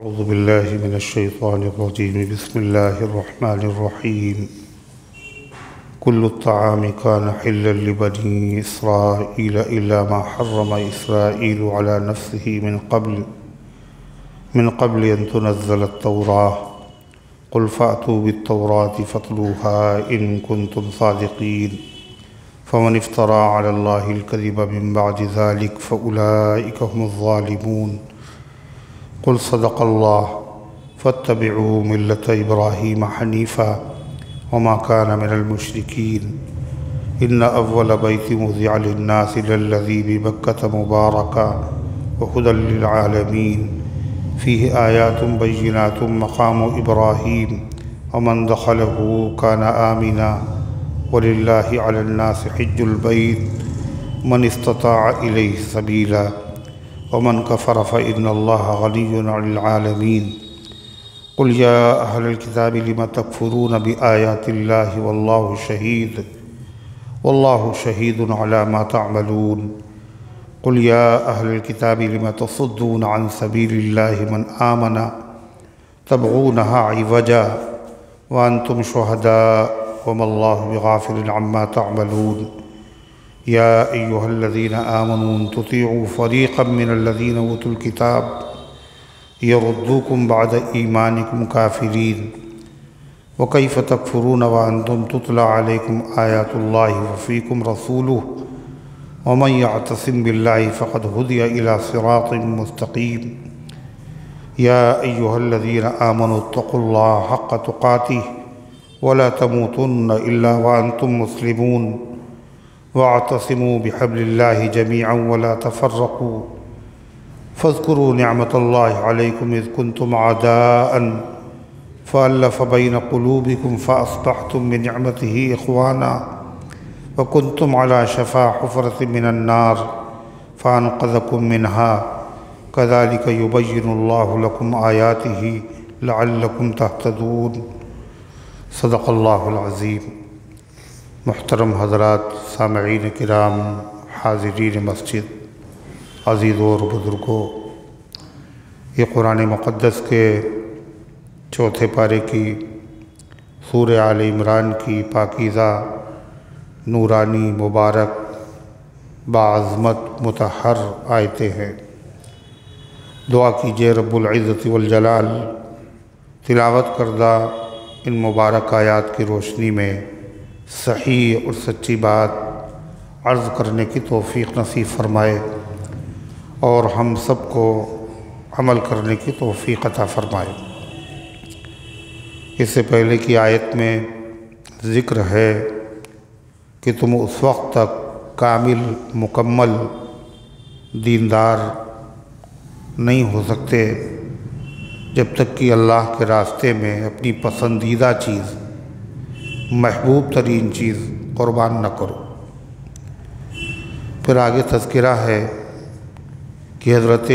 أعوذ بالله من الشيطان الرجيم. بسم الله الرحمن الرحيم. كل الطعام كان حلا لبني إسرائيل إلا ما حرم إسرائيل على نفسه من قبل أن تنزل التوراة. قل فأتوا بالتوراة فاتلوها إن كنتم صادقين. فمن افترى على الله الكذب من بعد ذلك فأولئك هم الظالمون. قل صدق الله فاتبعوا ملة إبراهيم حنيفا وما كان من المشركين. إن أول بيت وضع للناس للذي ببكة مباركا وهدى للعالمين فيه آيات بينات مقام إبراهيم ومن دخله كان آمنا ولله على الناس حج البيت من استطاع إليه سبيلا ومن كفر فإن الله غني عن العالمين. قل يا أهل الكتاب لم تكفرون بآيات الله والله شهيد على ما تعملون. قل يا أهل الكتاب لم تصدون عن سبيل الله من آمن تبغونها عوجا وأنتم شهداء وما الله بغافل عما تعملون. يا أيها الذين آمنوا إن تطيعوا فريقا من الذين أوتوا الكتاب يردوكم بعد إيمانكم كافرين. وكيف تكفرون وأنتم تتلى عليكم آيات الله وفيكم رسوله ومن يعتصم بالله فقد هدي إلى صراط مستقيم. يا أيها الذين آمنوا اتقوا الله حق تقاته ولا تموتن إلا وأنتم مسلمون. واعتصموا بحبل الله جميعا ولا تفرقوا. فاذكروا نعمة الله عليكم إذ كنتم أعداء فألف بين قلوبكم فأصبحتم بنعمته إخوانا وكنتم على شفا حفرة من النار فأنقذكم منها. كذلك يبين الله لكم آياته لعلكم تهتدون. صدق اللہ العظیم. محترم حضرات، سامعین کرام، حاضرین مسجد، عزیزوں اور بزرگوں، یہ قرآن مقدس کے چوتھے پارے کی سورہ آل عمران کی پاکیزہ، نورانی، مبارک، باعظمت، مطہر آیتیں ہیں. دعا کیجئے رب العزت والجلال تلاوت کردہ ان مبارک آیات کی روشنی میں صحیح اور سچی بات عرض کرنے کی توفیق نصیب فرمائے اور ہم سب کو عمل کرنے کی توفیق عطا فرمائے. اس سے پہلے کی آیت میں ذکر ہے کہ تم اس وقت تک کامل مکمل دیندار نہیں ہو سکتے جب تک کہ اللہ کے راستے میں اپنی پسندیدہ چیز، محبوب ترین چیز قربان نہ کرو. پھر آگے تذکرہ ہے کہ حضرت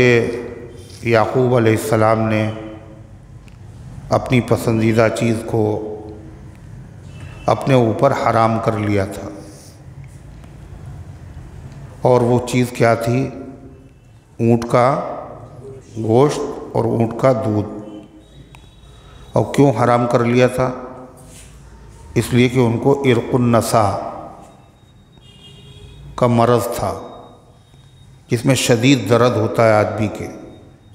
یعقوب علیہ السلام نے اپنی پسندیدہ چیز کو اپنے اوپر حرام کر لیا تھا، اور وہ چیز کیا تھی؟ اونٹ کا گوشت اور اونٹ کا دودھ. اور کیوں حرام کر لیا تھا؟ اس لیے کہ ان کو عرق النسا کا مرض تھا، جس میں شدید درد ہوتا ہے آدمی کے،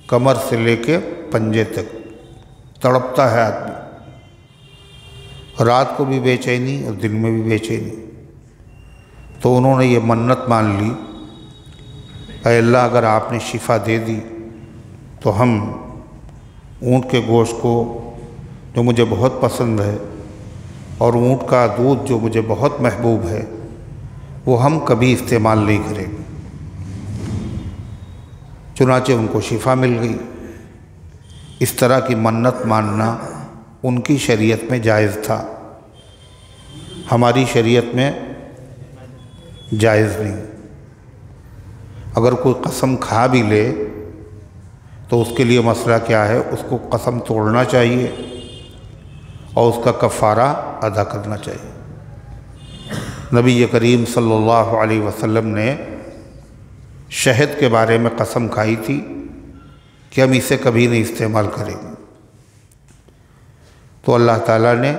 کمر سے لے کے پنجے تک تڑپتا ہے آدمی، رات کو بھی بے چینی اور دن میں بھی بے چینی. تو انہوں نے یہ منت مان لی، اے اللہ اگر آپ نے شفا دے دی تو ہم اونٹ کے گوشت کو، جو مجھے بہت پسند ہے، اور اونٹ کا دودھ جو مجھے بہت محبوب ہے، وہ ہم کبھی استعمال نہیں کریں. چنانچہ ان کو شفا مل گئی. اس طرح کی منت ماننا ان کی شریعت میں جائز تھا، ہماری شریعت میں جائز نہیں. اگر کوئی قسم کھا بھی لے تو اس کے لیے مسئلہ کیا ہے؟ اس کو قسم توڑنا چاہیے اور اس کا کفارہ ادا کرنا چاہیے. نبی کریم صلی اللہ علیہ وسلم نے شہد کے بارے میں قسم کھائی تھی کہ ہم اسے کبھی نہیں استعمال کریں گے۔ تو اللہ تعالیٰ نے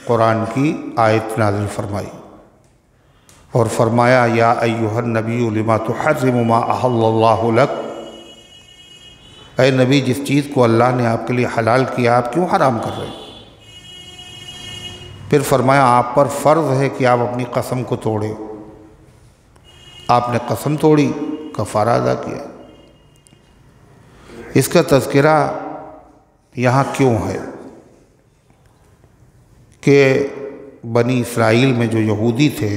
قرآن کی آیت نازل فرمائی اور فرمایا یا ایھا النبی لما تحرم ما احل اللہ لک، اے نبی جس چیز کو اللہ نے آپ کے لیے حلال کیا آپ کیوں حرام کر رہے ہیں؟ پھر فرمایا آپ پر فرض ہے کہ آپ اپنی قسم کو توڑیں۔ آپ نے قسم توڑی، کفارہ ادا کیا۔ اس کا تذکرہ یہاں کیوں ہے کہ بنی اسرائیل میں جو یہودی تھے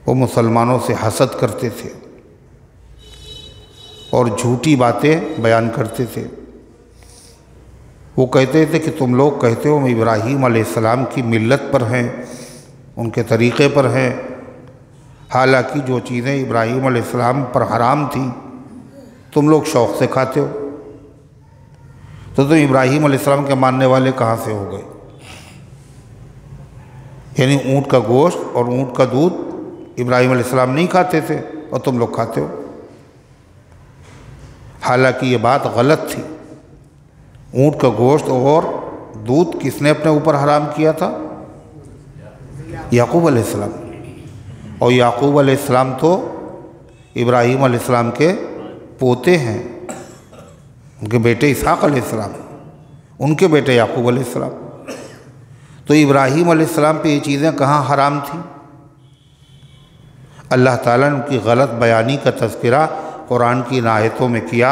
وہ مسلمانوں سے حسد کرتے تھے اور جھوٹی باتیں بیان کرتے تھے۔ وہ کہتے تھے کہ تم لوگ کہتے ہو ہم ابراہیم علیہ السلام کی ملت پر ہیں، ان کے طریقے پر ہیں، حالانکہ جو چیزیں ابراہیم علیہ السلام پر حرام تھیں تم لوگ شوق سے کھاتے ہو، تو تم ابراہیم علیہ السلام کے ماننے والے کہاں سے ہو گئے؟ یعنی اونٹ کا گوشت اور اونٹ کا دودھ ابراہیم علیہ السلام نہیں کھاتے تھے اور تم لوگ کھاتے ہو، حالانکہ یہ بات غلط تھی۔ اونٹ کا گوشت اور دودھ کس نے اپنے اوپر حرام کیا تھا؟ یعقوب علیہ السلام۔ اور یعقوب علیہ السلام تو ابراہیم علیہ السلام کے پوتے ہیں، ان کے بیٹے اسحاق علیہ السلام، ان کے بیٹے یعقوب علیہ السلام۔ تو ابراہیم علیہ السلام پہ یہ چیزیں کہاں حرام تھیں؟ اللہ تعالیٰ نے ان کی غلط بیانی کا تذکرہ قرآن کی ان آیتوں میں کیا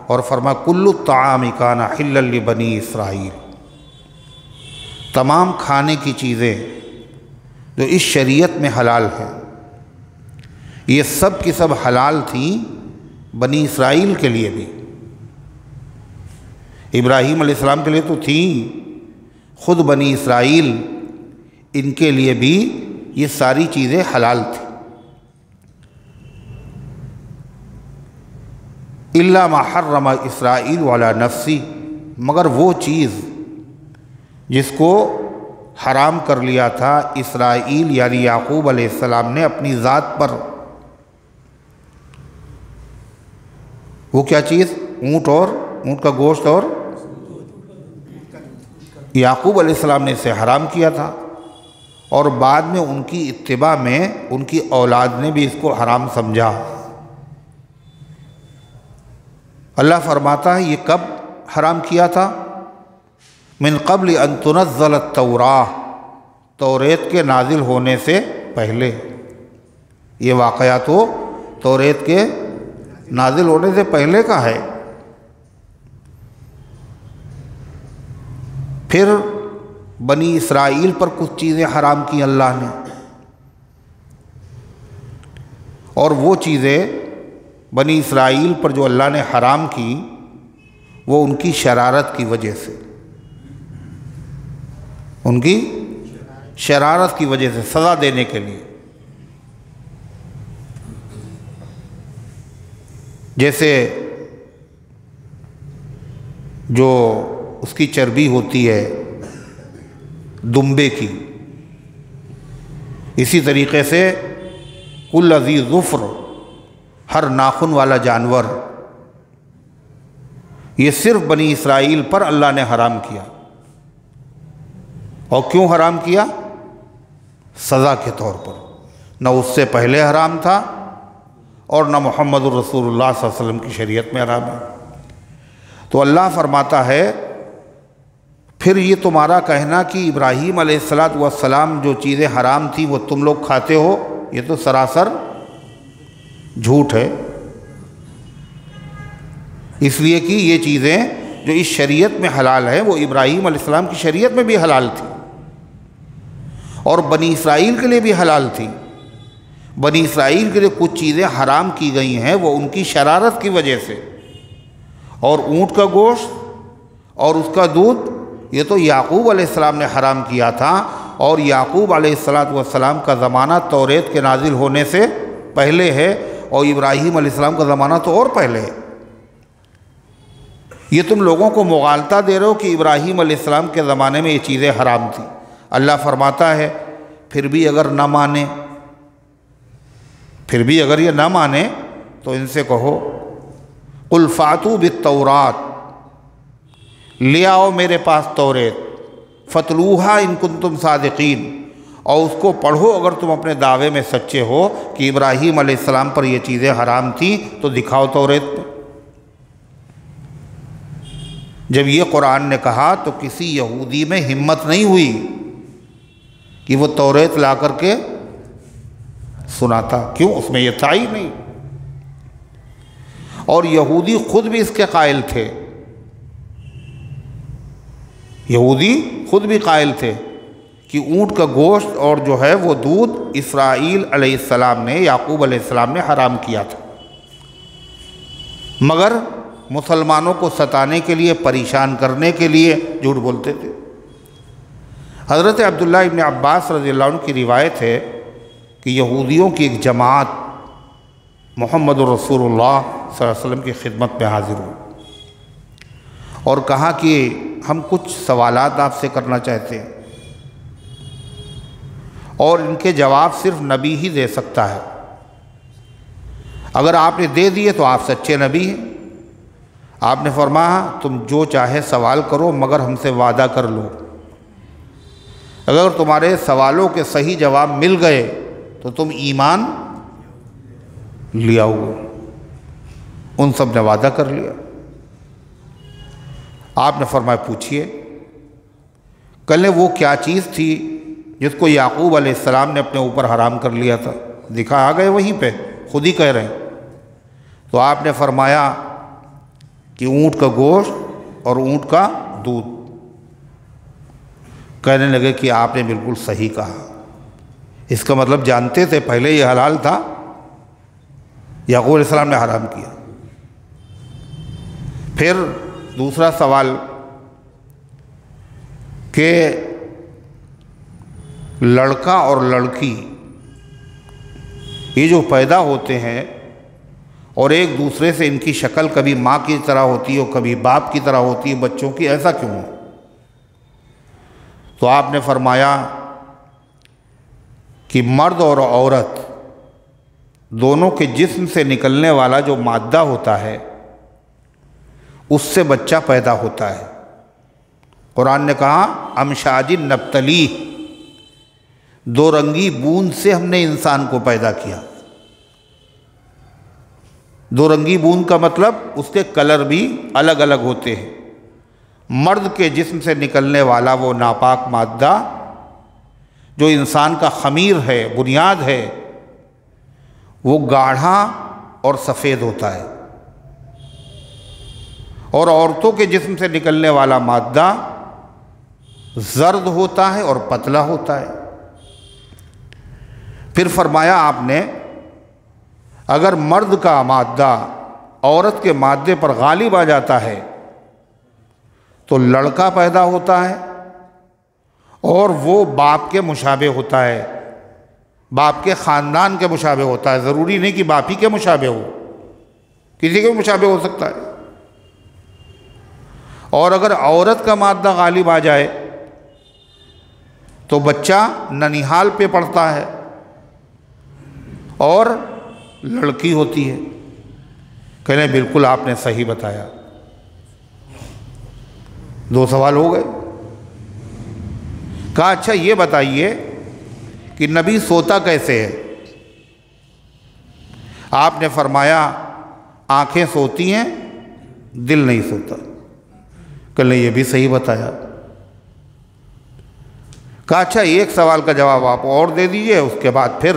اور فرمایا کل الطعام کان حلا لبنی اسرائیل، تمام کھانے کی چیزیں جو اس شریعت میں حلال ہیں یہ سب کی سب حلال تھیں بنی اسرائیل کے لیے بھی۔ ابراہیم علیہ السلام کے لیے تو تھیں، خود بنی اسرائیل ان کے لیے بھی یہ ساری چیزیں حلال تھیں۔ الا ما حرم اسرائیل علی نفسی، مگر وہ چیز جس کو حرام کر لیا تھا اسرائیل یعنی یعقوب علیہ السلام نے اپنی ذات پر۔ وہ کیا چیز؟ اونٹ کا گوشت، اور یعقوب علیہ السلام نے اسے حرام کیا تھا اور بعد میں ان کی اتباع میں ان کی اولاد نے بھی اس کو حرام سمجھا۔ اللہ فرماتا ہے یہ کب حرام کیا تھا؟ من قبل ان تنزل التوراۃ، توریت کے نازل ہونے سے پہلے۔ یہ واقعہ تو توریت کے نازل ہونے سے پہلے کا ہے۔ پھر بنی اسرائیل پر کچھ چیزیں حرام کی اللہ نے، اور وہ چیزیں بنی اسرائیل پر جو اللہ نے حرام کی وہ ان کی شرارت کی وجہ سے، ان کی شرارت کی وجہ سے سزا دینے کے لیے۔ جیسے جو اس کی چربی ہوتی ہے دمبے کی، اسی طریقے سے کل ذی ظفر، ہر ناخن والا جانور، یہ صرف بنی اسرائیل پر اللہ نے حرام کیا۔ اور کیوں حرام کیا؟ سزا کے طور پر، نہ اس سے پہلے حرام تھا اور نہ محمد الرسول اللہ صلی اللہ علیہ وسلم کی شریعت میں حرام ہے۔ تو اللہ فرماتا ہے پھر یہ تمہارا کہنا کہ ابراہیم علیہ السلام جو چیزیں حرام تھیں وہ تم لوگ کھاتے ہو، یہ تو سراسر جھوٹ ہے، اس لیے کہ یہ چیزیں جو اس شریعت میں حلال ہیں وہ ابراہیم علیہ السلام کی شریعت میں بھی حلال تھی اور بنی اسرائیل کے لیے بھی حلال تھی۔ بنی اسرائیل کے لیے کچھ چیزیں حرام کی گئی ہیں وہ ان کی شرارت کی وجہ سے، اور اونٹ کا گوشت اور اس کا دودھ یہ تو یعقوب علیہ السلام نے حرام کیا تھا، اور یعقوب علیہ السلام کا زمانہ توریت کے نازل ہونے سے پہلے ہے اور ابراہیم علیہ السلام کا زمانہ تو اور پہلے ہے۔ یہ تم لوگوں کو مغالطہ دے رہے ہو کہ ابراہیم علیہ السلام کے زمانے میں یہ چیزیں حرام تھیں۔ اللہ فرماتا ہے پھر بھی اگر نہ مانے، پھر بھی اگر یہ نہ مانے تو ان سے کہو قل فاتوا بالتورات، لے آؤ میرے پاس توریت، فتلوہا ان کنتم صادقین، اور اس کو پڑھو اگر تم اپنے دعوے میں سچے ہو کہ ابراہیم علیہ السلام پر یہ چیزیں حرام تھیں تو دکھاؤ توریت پہ۔ جب یہ قرآن نے کہا تو کسی یہودی میں ہمت نہیں ہوئی کہ وہ توریت لا کر کے سناتا، کیوں؟ اس میں یہ تھا ہی نہیں۔ اور یہودی خود بھی اس کے قائل تھے، یہودی خود بھی قائل تھے کہ اونٹ کا گوشت اور جو ہے وہ دودھ اسرائیل علیہ السلام نے، یعقوب علیہ السلام نے حرام کیا تھا، مگر مسلمانوں کو ستانے کے لیے، پریشان کرنے کے لیے جھوٹ بولتے تھے۔ حضرت عبداللہ ابن عباس رضی اللہ عنہ کی روایت ہے کہ یہودیوں کی ایک جماعت محمد رسول اللہ صلی اللہ علیہ وسلم کی خدمت میں حاضر ہوئی اور کہا کہ ہم کچھ سوالات آپ سے کرنا چاہتے ہیں، اور ان کے جواب صرف نبی ہی دے سکتا ہے، اگر آپ نے دے دیے تو آپ سچے نبی ہیں۔ آپ نے فرمایا تم جو چاہے سوال کرو مگر ہم سے وعدہ کر لو، اگر تمہارے سوالوں کے صحیح جواب مل گئے تو تم ایمان لے آؤ گے۔ ان سب نے وعدہ کر لیا۔ آپ نے فرمایا پوچھئے، کل وہ کیا چیز تھی جس کو یعقوب علیہ السلام نے اپنے اوپر حرام کر لیا تھا؟ دکھا آ گئے وہیں پہ، خود ہی کہہ رہے ہیں۔ تو آپ نے فرمایا کہ اونٹ کا گوشت اور اونٹ کا دودھ۔ کہنے لگے کہ آپ نے بالکل صحیح کہا، اس کا مطلب جانتے تھے پہلے یہ حلال تھا، یعقوب علیہ السلام نے حرام کیا۔ پھر دوسرا سوال کہ لڑکا اور لڑکی یہ جو پیدا ہوتے ہیں اور ایک دوسرے سے ان کی شکل کبھی ماں کی طرح ہوتی ہے اور کبھی باپ کی طرح ہوتی ہے بچوں کی، ایسا کیوں ہے؟ تو آپ نے فرمایا کہ مرد اور عورت دونوں کے جسم سے نکلنے والا جو مادہ ہوتا ہے اس سے بچہ پیدا ہوتا ہے۔ قرآن نے کہا امشاج نبتلی، دو رنگی بوند سے ہم نے انسان کو پیدا کیا۔ دو رنگی بوند کا مطلب اس کے کلر بھی الگ الگ ہوتے ہیں۔ مرد کے جسم سے نکلنے والا وہ ناپاک مادہ جو انسان کا خمیر ہے، بنیاد ہے، وہ گاڑھا اور سفید ہوتا ہے، اور عورتوں کے جسم سے نکلنے والا مادہ زرد ہوتا ہے اور پتلا ہوتا ہے۔ پھر فرمایا آپ نے اگر مرد کا مادہ عورت کے مادے پر غالب آ جاتا ہے تو لڑکا پیدا ہوتا ہے اور وہ باپ کے مشابہ ہوتا ہے، باپ کے خاندان کے مشابہ ہوتا ہے۔ ضروری نہیں کہ باپ ہی کے مشابہ ہو، کسی کے بھی مشابہ ہو سکتا ہے۔ اور اگر عورت کا مادہ غالب آ جائے تو بچہ ننیحال پہ پڑتا ہے اور لڑکی ہوتی ہے۔ کہنے بالکل آپ نے صحیح بتایا۔ دو سوال ہو گئے۔ کہا اچھا یہ بتائیے کہ نبی سوتا کیسے ہے؟ آپ نے فرمایا آنکھیں سوتی ہیں، دل نہیں سوتا۔ کہنے یہ بھی صحیح بتایا۔ کہا اچھا ایک سوال کا جواب آپ اور دے دیجئے، اس کے بعد پھر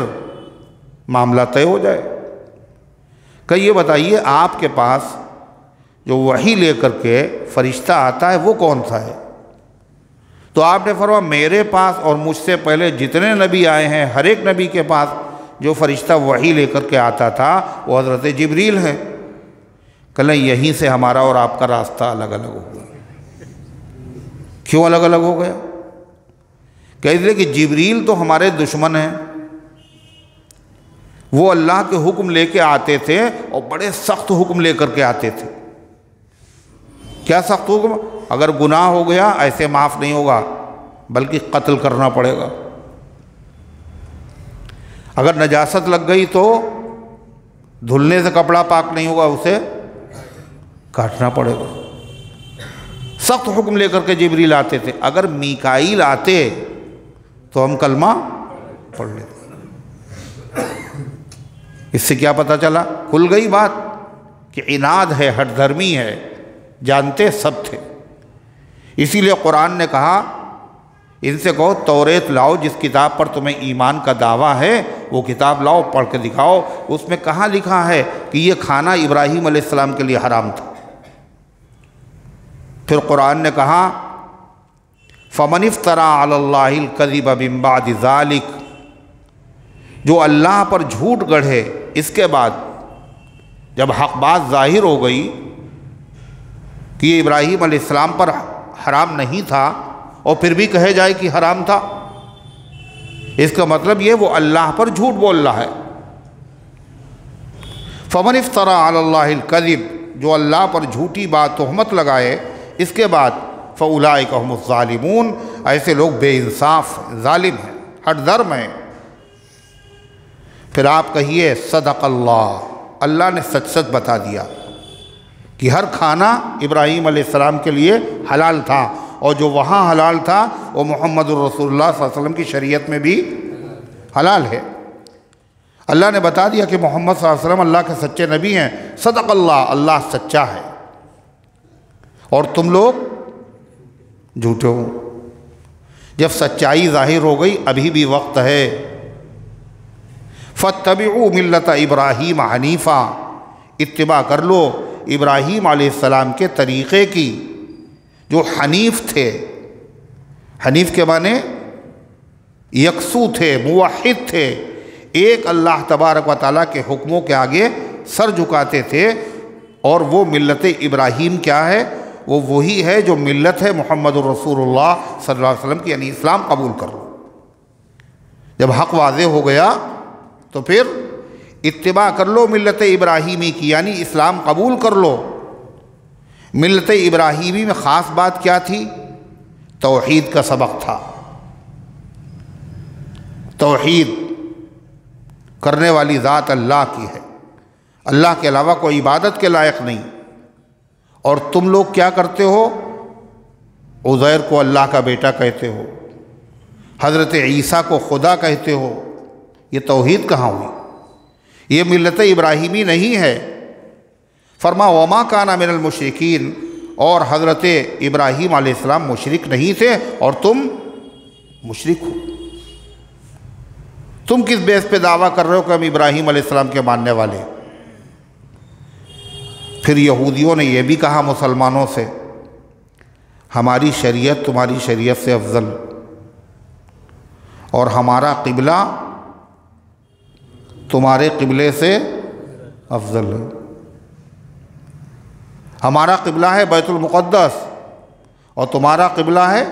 معاملہ طے ہو جائے۔ کہ یہ بتائیے آپ کے پاس جو وحی لے کر کے فرشتہ آتا ہے وہ کون سا ہے؟ تو آپ نے فرمایا میرے پاس اور مجھ سے پہلے جتنے نبی آئے ہیں ہر ایک نبی کے پاس جو فرشتہ وحی لے کر کے آتا تھا وہ حضرت جبریل ہے۔ کہنے یہیں سے ہمارا اور آپ کا راستہ الگ الگ ہو گیا۔ کیوں الگ الگ ہو گیا؟ کہ اس لیے کہ جبریل تو ہمارے دشمن ہیں، وہ اللہ کے حکم لے کے آتے تھے اور بڑے سخت حکم لے کر کے آتے تھے۔ کیا سخت حکم؟ اگر گناہ ہو گیا ایسے معاف نہیں ہوگا بلکہ قتل کرنا پڑے گا، اگر نجاست لگ گئی تو دھلنے سے کپڑا پاک نہیں ہوگا، اسے کاٹنا پڑے گا۔ سخت حکم لے کر کے جبریل آتے تھے، اگر میکائیل آتے تو ہم کلمہ پڑھ لیتے۔ اس سے کیا پتہ چلا؟ کھل گئی بات کہ عناد ہے، ہٹ دھرمی ہے، جانتے سب تھے۔ اسی لیے قرآن نے کہا ان سے کہو توریت لاؤ، جس کتاب پر تمہیں ایمان کا دعویٰ ہے وہ کتاب لاؤ، پڑھ کے دکھاؤ، اس میں کہاں لکھا ہے کہ یہ کھانا ابراہیم علیہ السلام کے لیے حرام تھا؟ پھر قرآن نے کہا فَمَنِ افْتَرَىٰ عَلَى اللَّهِ الْكَذِبَ مِن بَعْدِ ذَلِكَ، جو اللہ پر جھوٹ گڑھے اس کے بعد، جب حق بات ظاہر ہو گئی کہ یہ ابراہیم علیہ السلام پر حرام نہیں تھا اور پھر بھی کہے جائے کہ حرام تھا، اس کا مطلب یہ وہ اللہ پر جھوٹ بول رہا ہے۔ فَمَنِ افْتَرَىٰ عَلَى اللَّهِ الْكَذِبَ، جو اللہ پر جھوٹی بات تہمت لگائے اس کے بعد، فَأُولَٰئِكَ هُمُ الظَّالِمُونَ، ایسے لوگ بے انصاف ظالم ہیں، ہٹ درم ہیں۔ پھر آپ کہیے صدق اللہ، اللہ نے سچ سچ بتا دیا کہ ہر کھانا ابراہیم علیہ السلام کے لیے حلال تھا، اور جو وہاں حلال تھا وہ محمد الرسول اللہ صلی اللہ علیہ وسلم کی شریعت میں بھی حلال ہے۔ اللہ نے بتا دیا کہ محمد صلی اللہ علیہ وسلم اللہ کے سچے نبی ہیں۔ صدق اللہ، اللہ سچا ہے اور تم لوگ جھوٹے ہو۔ جب سچائی ظاہر ہو گئی، ابھی بھی وقت ہے، فَاتَّبِعُوا مِلَّةَ إِبْرَاهِيمَ حَنِيفًا، اتباع کر لو ابراہیم علیہ السلام کے طریقے کی، جو حنیف تھے۔ حنیف کے معنی یکسو تھے، موحد تھے، ایک اللہ تبارک و تعالیٰ کے حکموں کے آگے سر جھکاتے تھے۔ اور وہ ملت ابراہیم کیا ہے؟ وہ وہی ہے جو ملت ہے محمد الرسول اللہ صلی اللہ علیہ وسلم کی، یعنی اسلام قبول کر لو۔ جب حق واضح ہو گیا تو پھر اتباع کر لو ملت ابراہیمی کی، یعنی اسلام قبول کر لو۔ ملت ابراہیمی میں خاص بات کیا تھی؟ توحید کا سبق تھا۔ توحید کرنے والی ذات اللہ کی ہے، اللہ کے علاوہ کوئی عبادت کے لائق نہیں۔ اور تم لوگ کیا کرتے ہو؟ عزیر کو اللہ کا بیٹا کہتے ہو، حضرت عیسیٰ کو خدا کہتے ہو، یہ توحید کہاں ہوئی؟ یہ ملت ابراہیمی نہیں ہے۔ فرما وما کان من المشرکین، اور حضرت ابراہیم علیہ السلام مشرک نہیں تھے اور تم مشرک ہو۔ تم کس بیس پہ دعویٰ کر رہے ہو کہ ہم ابراہیم علیہ السلام کے ماننے والے؟ پھر یہودیوں نے یہ بھی کہا مسلمانوں سے، ہماری شریعت تمہاری شریعت سے افضل، اور ہمارا قبلہ تمہارے قبلے سے افضل ہے۔ ہمارا قبلہ ہے بیت المقدس اور تمہارا قبلہ ہے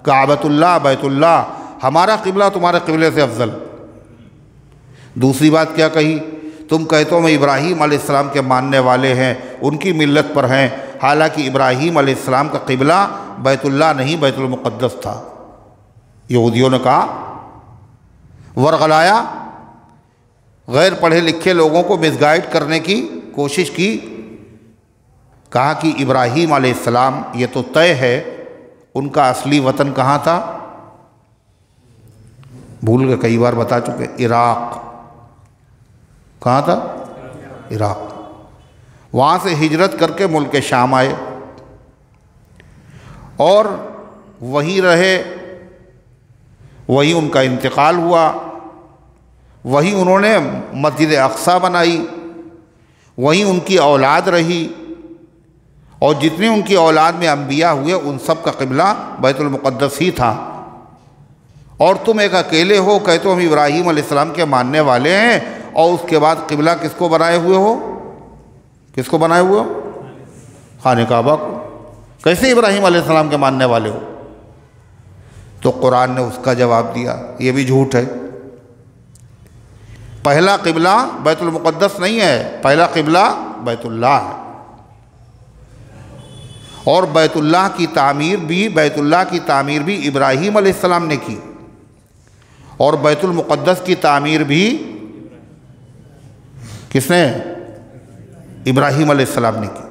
کعبۃ اللہ، بیت اللہ، ہمارا قبلہ تمہارے قبلے سے افضل۔ دوسری بات کیا کہی؟ تم کہتے ہو میں ابراہیم علیہ السلام کے ماننے والے ہیں، ان کی ملت پر ہیں، حالانکہ ابراہیم علیہ السلام کا قبلہ بیت اللہ نہیں بیت المقدس تھا۔ یہودیوں نے کہا، ورغلایا، غیر پڑھے لکھے لوگوں کو مس گائیڈ کرنے کی کوشش کی۔ کہا کہ ابراہیم علیہ السلام یہ تو طے ہے، ان کا اصلی وطن کہاں تھا؟ بھول گئے، کئی بار بتا چکے، عراق۔ کہاں تھا؟ عراق۔ وہاں سے ہجرت کر کے ملک شام آئے اور وہیں رہے، وہیں ان کا انتقال ہوا، وہیں انہوں نے مسجد اقصیٰ بنائی، وہیں ان کی اولاد رہی، اور جتنے ان کی اولاد میں انبیاء ہوئے ان سب کا قبلہ بیت المقدس ہی تھا۔ اور تم ایک اکیلے ہو، کہتے ہو ہم ابراہیم علیہ السلام کے ماننے والے ہیں، اور اس کے بعد قبلہ کس کو بنائے ہوئے ہو؟ کس کو بنائے ہوئے ہو؟ خانہ کعبہ کو۔ کیسے ابراہیم علیہ السلام کے ماننے والے ہو؟ تو قرآن نے اس کا جواب دیا، یہ بھی جھوٹ ہے۔ پہلا قبلہ بیت المقدس نہیں ہے، پہلا قبلہ بیت اللہ ہے، اور بیت اللہ کی تعمیر بھی ابراہیم علیہ السلام نے کی، اور بیت المقدس کی تعمیر بھی کس نے؟ ابراہیم علیہ السلام نے کی۔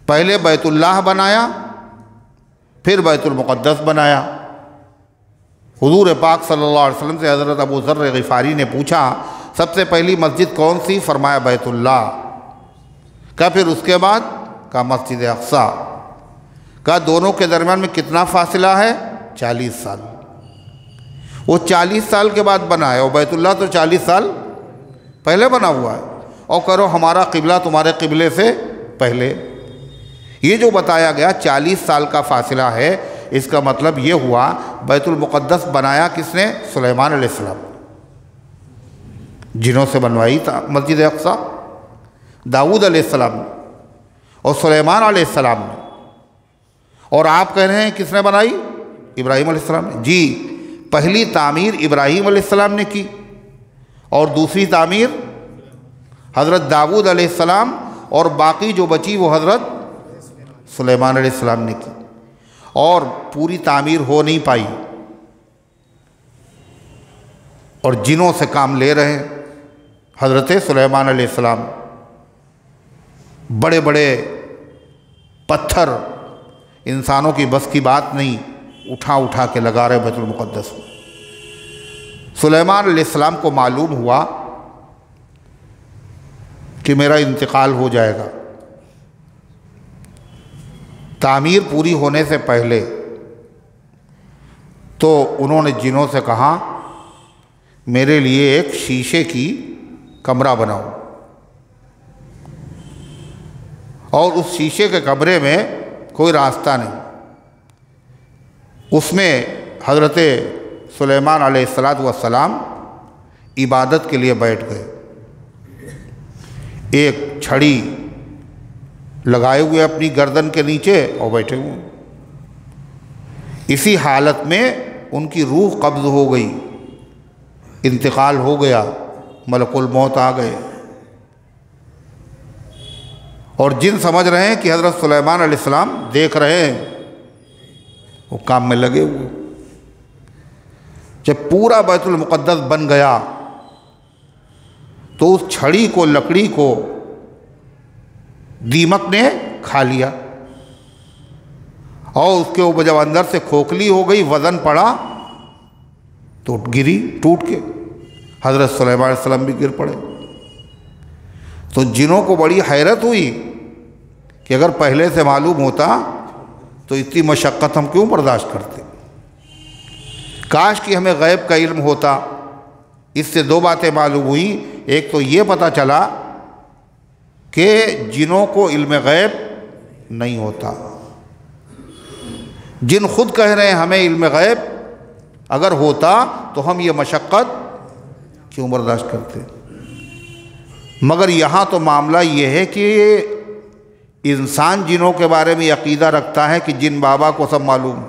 پہلے بیت اللہ بنایا، پھر بیت المقدس بنایا۔ حضور پاک صلی اللہ علیہ وسلم سے حضرت ابو ذر غفاری نے پوچھا سب سے پہلی مسجد کون سی؟ فرمایا بیت اللہ۔ کہا پھر اس کے بعد؟ کہا مسجد اقصیٰ۔ کہا دونوں کے درمیان میں کتنا فاصلہ ہے؟ 40 سال۔ وہ 40 سال کے بعد بنا ہے، اور بیت اللہ تو 40 سال پہلے بنا ہوا ہے، اور کرو ہمارا قبلہ تمہارے قبلے سے پہلے۔ یہ جو بتایا گیا 40 سال کا فاصلہ ہے، اس کا مطلب یہ ہوا بیت المقدس بنایا کس نے؟ سلیمان علیہ السلام، جنوں سے بنوائی تھا مسجد اقصیٰ، داؤد علیہ السلام نے اور سلیمان علیہ السلام نے۔ اور آپ کہہ رہے ہیں کس نے بنائی؟ ابراہیم علیہ السلام نے۔ جی، پہلی تعمیر ابراہیم علیہ السلام نے کی، اور دوسری تعمیر حضرت داؤد علیہ السلام، اور باقی جو بچی وہ حضرت سلیمان علیہ السلام نے کی، اور پوری تعمیر ہو نہیں پائی، اور جنوں سے کام لے رہے ہیں حضرت سلیمان علیہ السلام۔ بڑے بڑے پتھر انسانوں کی بس کی بات نہیں، اٹھا اٹھا کے لگا رہے بیت المقدس میں۔ سلیمان علیہ السلام کو معلوم ہوا کہ میرا انتقال ہو جائے گا، تعمیر پوری ہونے سے پہلے، تو انہوں نے جنوں سے کہا میرے لیے ایک شیشے کی کمرہ بناؤ، اور اس شیشے کے کمرے میں کوئی راستہ نہیں، اس میں حضرت سلیمان علیہ السلام عبادت کے لیے بیٹھ گئے، ایک چھڑی لگائے ہوئے اپنی گردن کے نیچے اور بیٹھے ہوئے۔ اسی حالت میں ان کی روح قبض ہو گئی، انتقال ہو گیا، ملک الموت آ گئے، اور جن سمجھ رہے ہیں کہ حضرت سلیمان علیہ السلام دیکھ رہے ہیں، وہ کام میں لگے ہوئے۔ جب پورا بیت المقدس بن گیا تو اس چھڑی کو، لکڑی کو دیمک نے کھا لیا، اور اس کے اوپر جب اندر سے کھوکھلی ہو گئی، وزن پڑا تو گری ٹوٹ کے، حضرت سلیمان علیہ السلام بھی گر پڑے۔ تو جنوں کو بڑی حیرت ہوئی کہ اگر پہلے سے معلوم ہوتا تو اتنی مشقت ہم کیوں برداشت کرتے؟ کاش کہ ہمیں غیب کا علم ہوتا۔ اس سے دو باتیں معلوم ہوئیں، ایک تو یہ پتہ چلا کہ جنوں کو علم غیب نہیں ہوتا، جن خود کہہ رہے ہیں ہمیں علم غیب، اگر ہوتا تو ہم یہ مشقت کیوں برداشت کرتے؟ مگر یہاں تو معاملہ یہ ہے کہ انسان جنوں کے بارے میں عقیدہ رکھتا ہے کہ جن بابا کو سب معلوم،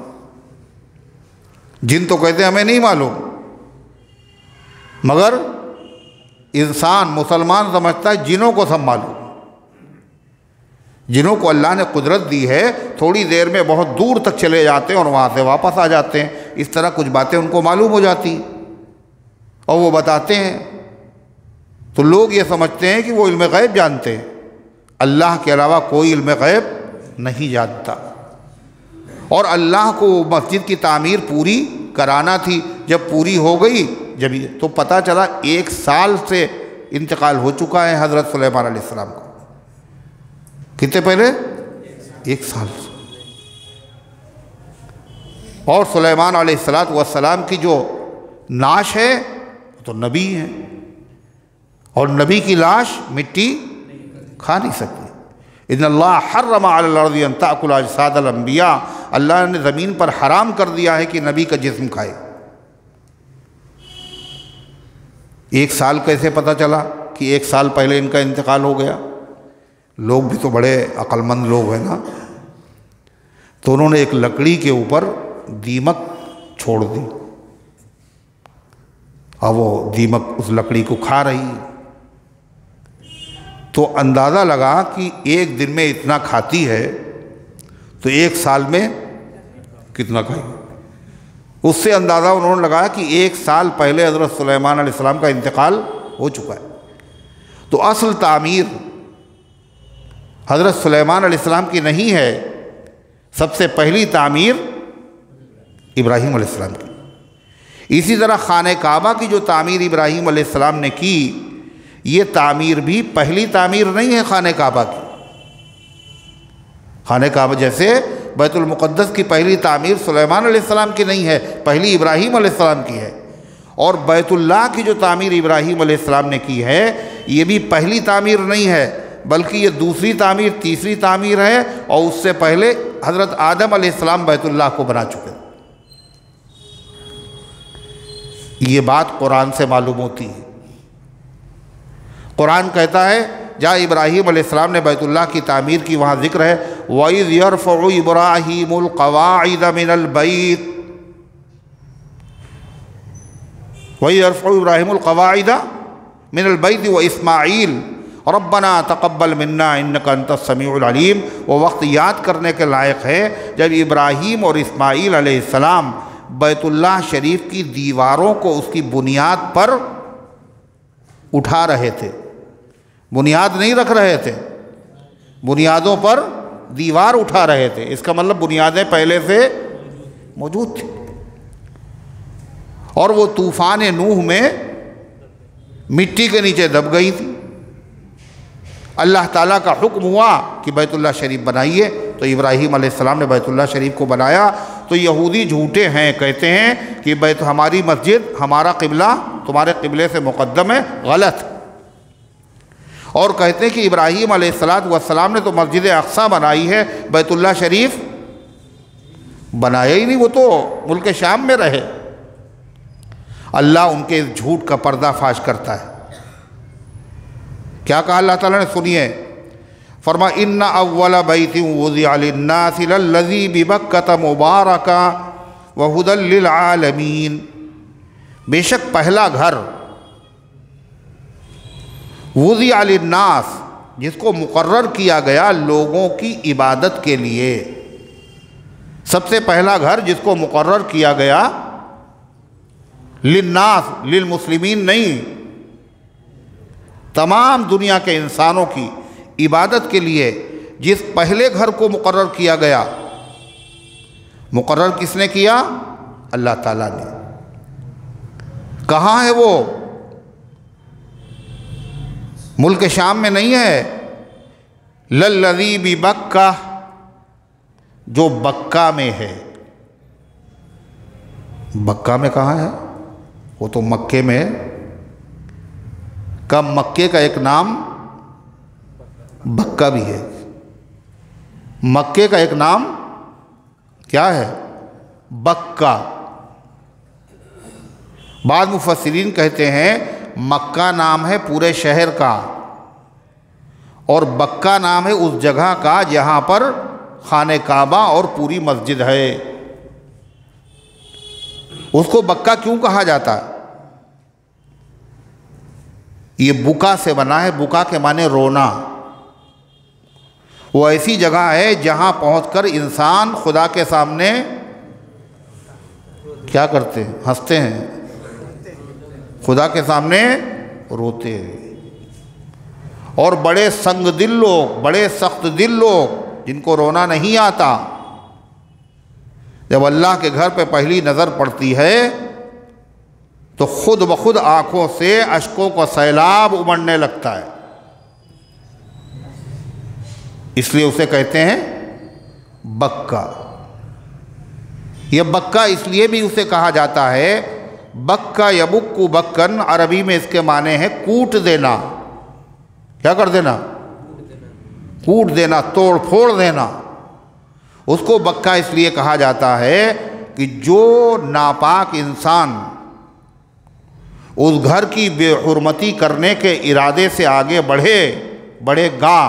جن تو کہتے ہیں ہمیں نہیں معلوم، مگر انسان مسلمان سمجھتا ہے جنوں کو سب معلوم۔ جنوں کو اللہ نے قدرت دی ہے، تھوڑی دیر میں بہت دور تک چلے جاتے ہیں اور وہاں سے واپس آ جاتے ہیں، اس طرح کچھ باتیں ان کو معلوم ہو جاتی اور وہ بتاتے ہیں، تو لوگ یہ سمجھتے ہیں کہ وہ علم غیب جانتے ہیں۔ اللہ کے علاوہ کوئی علم غیب نہیں جانتا، اور اللہ کو مسجد کی تعمیر پوری کرانا تھی۔ جب پوری ہو گئی، جب تو پتہ چلا 1 سال سے انتقال ہو چکا ہے حضرت سلیمان علیہ السلام کو۔ کتنے پہلے؟ 1 سال سے۔ اور سلیمان علیہ السلام کی جو نعش ہے وہ تو نبی ہے، اور نبی کی لاش مٹی کھا نہیں سکتی۔ ان اللہ حرم علی الارض ان تأکل اجساد الانبیاء، اللہ نے زمین پر حرام کر دیا ہے کہ نبی کا جسم کھائے۔ 1 سال کیسے پتہ چلا کہ 1 سال پہلے ان کا انتقال ہو گیا؟ لوگ بھی تو بڑے عقل مند لوگ ہیں نا، تو انہوں نے ایک لکڑی کے اوپر دیمک چھوڑ دی، اور وہ دیمک اس لکڑی کو کھا رہی ہے، تو اندازہ لگا کہ 1 دن میں اتنا کھاتی ہے تو 1 سال میں کتنا کھائے گی۔ اس سے اندازہ انہوں نے لگایا کہ 1 سال پہلے حضرت سلیمان علیہ السلام کا انتقال ہو چکا ہے۔ تو اصل تعمیر حضرت سلیمان علیہ السلام کی نہیں ہے، سب سے پہلی تعمیر ابراہیم علیہ السلام کی۔ اسی طرح خانہ کعبہ کی جو تعمیر ابراہیم علیہ السلام نے کی، یہ تعمیر بھی پہلی تعمیر نہیں ہے خانہ کعبہ کی۔ خانہ کعبہ جیسے بیت المقدس کی پہلی تعمیر سلیمان علیہ السلام کی نہیں ہے، پہلی ابراہیم علیہ السلام کی ہے، اور بیت اللہ کی جو تعمیر ابراہیم علیہ السلام نے کی ہے، یہ بھی پہلی تعمیر نہیں ہے، بلکہ یہ دوسری تعمیر، تیسری تعمیر ہے، اور اس سے پہلے حضرت آدم علیہ السلام بیت اللہ کو بنا چکے۔ یہ بات قرآن سے معلوم ہوتی ہے۔ قرآن کہتا ہے جہاں ابراہیم علیہ السلام نے بیت اللہ کی تعمیر کی، وہاں ذکر ہے وَإِذْ يَرْفَعُ إِبْرَاهِيمُ الْقَوَاعِدَ مِنَ الْبَيْتِ وَإِذْ يَرْفَعُ إِبْرَاهِيمُ الْقَوَاعِدَ مِنَ الْبَيْتِ وَإِسْمَاعِيلُ رَبَّنَا تَقَبَّلْ مِنَّا إِنَّكَ أَنْتَ السَّمِيعُ الْعَلِيمُ۔ وہ وقت یاد کرنے کے لائق ہے جب ابراہیم اور اسماعیل علیہ السلام بیت اللہ شریف کی دیواروں کو اس کی بنیاد پر اٹھا رہے تھے، بنیاد نہیں رکھ رہے تھے، بنیادوں پر دیوار اٹھا رہے تھے۔ اس کا مطلب بنیادیں پہلے سے موجود تھیں، اور وہ طوفان نوح میں مٹی کے نیچے دب گئی تھی۔ اللہ تعالیٰ کا حکم ہوا کہ بیت اللہ شریف بنائیے، تو ابراہیم علیہ السلام نے بیت اللہ شریف کو بنایا۔ تو یہودی جھوٹے ہیں، کہتے ہیں کہ ہماری مسجد، ہمارا قبلہ تمہارے قبلے سے مقدم ہے، غلط۔ اور کہتے ہیں کہ ابراہیم علیہ السلام نے تو مسجد اقصیٰ بنائی ہے، بیت اللہ شریف بنایا ہی نہیں، وہ تو ملک شام میں رہے۔ اللہ ان کے جھوٹ کا پردہ فاش کرتا ہے۔ کیا کہا اللہ تعالیٰ نے؟ سنیے، فرمایا ان اول بیت وضع للناس للذی ببکۃ مبارکا وہدی للعالمین۔ بے شک پہلا گھر وضع للناس، جس کو مقرر کیا گیا لوگوں کی عبادت کے لیے، سب سے پہلا گھر جس کو مقرر کیا گیا للناس، للمسلمین نہیں، تمام دنیا کے انسانوں کی عبادت کے لیے جس پہلے گھر کو مقرر کیا گیا، مقرر کس نے کیا؟ اللہ تعالیٰ نے۔ کہاں ہے وہ؟ ملک شام میں نہیں ہے، للذی ببکہ، جو بکہ میں ہے۔ بکہ میں کہاں ہے؟ وہ تو مکے میں ہے۔ کب مکے کا ایک نام بکہ بھی ہے، مکے کا ایک نام کیا ہے؟ بکہ۔ بعض مفسرین کہتے ہیں مکہ نام ہے پورے شہر کا، اور بکہ نام ہے اس جگہ کا جہاں پر خانہ کعبہ اور پوری مسجد ہے۔ اس کو بکہ کیوں کہا جاتا ہے؟ یہ بکا سے بنا ہے، بکا کے معنی رونا۔ وہ ایسی جگہ ہے جہاں پہنچ کر انسان خدا کے سامنے کیا کرتے ہیں؟ ہنستے ہیں، خدا کے سامنے روتے ہیں۔ اور بڑے سنگ دل لوگ، بڑے سخت دل لوگ جن کو رونا نہیں آتا، جب اللہ کے گھر پہ پہلی نظر پڑتی ہے تو خود بخود آنکھوں سے اشکوں کا سیلاب امڑنے لگتا ہے۔ اس لیے اسے کہتے ہیں بکہ۔ یہ بکہ اس لیے بھی اسے کہا جاتا ہے، بکہ یبکو بکن، عربی میں اس کے معنی ہے کوٹ دینا۔ کیا کر دینا؟ کوٹ دینا، توڑ پھوڑ دینا۔ اس کو بکہ اس لیے کہا جاتا ہے کہ جو ناپاک انسان اس گھر کی بے حرمتی کرنے کے ارادے سے آگے بڑھے گا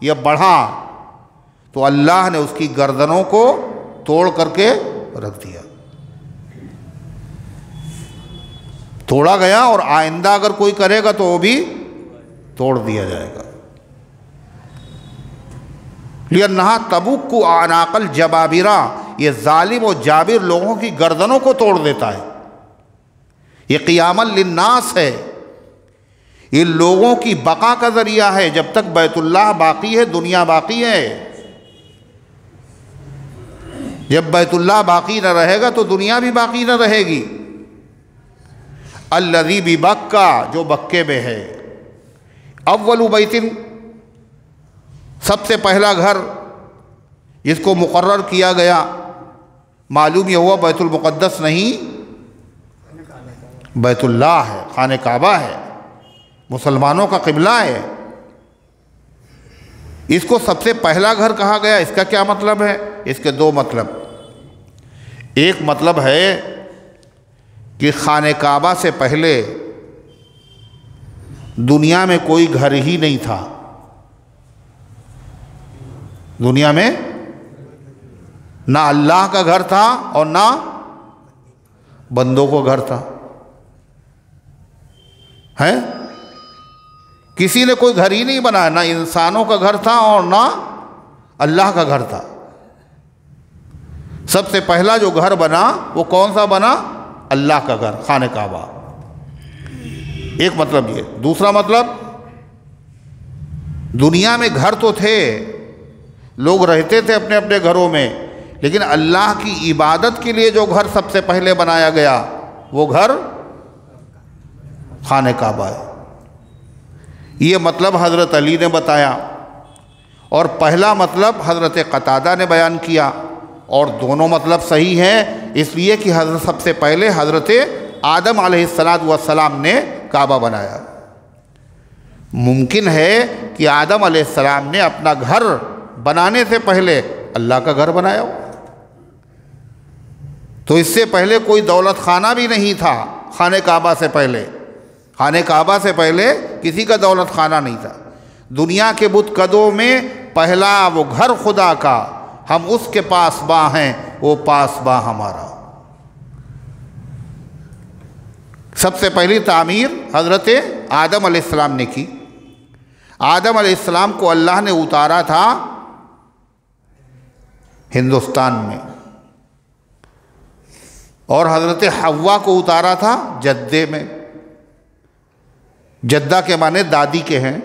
یا بڑھا، تو اللہ نے اس کی گردنوں کو توڑ کر کے رکھ دیا، توڑا گیا، اور آئندہ اگر کوئی کرے گا تو وہ بھی توڑ دیا جائے گا۔ لِأَنَّهَا تَبُكُّ أَعْنَاقَ الْجَبَابِرَةِ، یہ ظالم و جابر لوگوں کی گردنوں کو توڑ دیتا ہے۔ یہ قیامًا للناس ہے، یہ لوگوں کی بقا کا ذریعہ ہے. جب تک بیت اللہ باقی ہے دنیا باقی ہے. جب بیت اللہ باقی نہ رہے گا تو دنیا بھی باقی نہ رہے گی. الذی ببکہ، جو بکے میں ہے. اول بیت، سب سے پہلا گھر جس کو مقرر کیا گیا، معلوم یہ ہوا بیت المقدس نہیں، بیت اللہ ہے، خانہ کعبہ ہے، مسلمانوں کا قبلہ ہے. اس کو سب سے پہلا گھر کہا گیا. اس کا کیا مطلب ہے؟ اس کے دو مطلب. ایک مطلب ہے کہ خانہ کعبہ سے پہلے دنیا میں کوئی گھر ہی نہیں تھا. دنیا میں نہ اللہ کا گھر تھا اور نہ بندوں کو گھر تھا. ہے کسی نے کوئی گھر ہی نہیں بنایا، نہ انسانوں کا گھر تھا اور نہ اللہ کا گھر تھا. سب سے پہلا جو گھر بنا وہ کون سا بنا؟ اللہ کا گھر، خانہ کعبہ. ایک مطلب یہ. دوسرا مطلب، دنیا میں گھر تو تھے، لوگ رہتے تھے اپنے اپنے گھروں میں، لیکن اللہ کی عبادت کے لیے جو گھر سب سے پہلے بنایا گیا وہ گھر خانہ کعبہ ہے. یہ مطلب حضرت علی نے بتایا، اور پہلا مطلب حضرت قتادہ نے بیان کیا، اور دونوں مطلب صحیح ہیں، اس لیے کہ سب سے پہلے حضرت آدم علیہ السلام نے کعبہ بنایا. ممکن ہے کہ آدم علیہ السلام نے اپنا گھر بنانے سے پہلے اللہ کا گھر بنایا ہو. تو اس سے پہلے کوئی دولت خانہ بھی نہیں تھا. خانہ کعبہ سے پہلے، خانہ کعبہ سے پہلے کسی کا دولت خانہ نہیں تھا. دنیا کے بت قدوں میں پہلا وہ گھر خدا کا، ہم اس کے پاسباں ہیں، وہ پاسباں ہمارا. سب سے پہلی تعمیر حضرت آدم علیہ السلام نے کی. آدم علیہ السلام کو اللہ نے اتارا تھا ہندوستان میں، اور حضرت حوا کو اتارا تھا جدے میں. جدہ کے معنی دادی کے ہیں،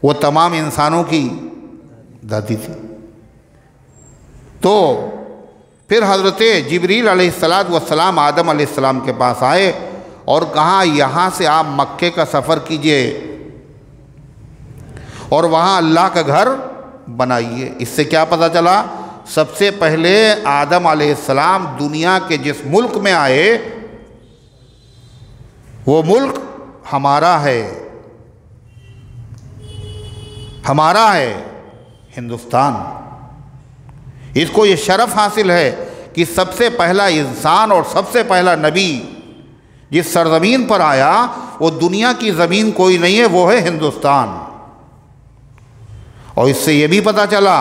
وہ تمام انسانوں کی دادی تھی. تو پھر حضرت جبریل علیہ السلام آدم علیہ السلام کے پاس آئے اور کہا یہاں سے آپ مکے کا سفر کیجئے اور وہاں اللہ کا گھر بنائیے. اس سے کیا پتہ چلا؟ سب سے پہلے آدم علیہ السلام دنیا کے جس ملک میں آئے وہ ملک ہمارا ہے، ہمارا ہے ہندوستان. اس کو یہ شرف حاصل ہے کہ سب سے پہلا انسان اور سب سے پہلا نبی جس سرزمین پر آیا وہ دنیا کی زمین کوئی نہیں ہے، وہ ہے ہندوستان. اور اس سے یہ بھی پتہ چلا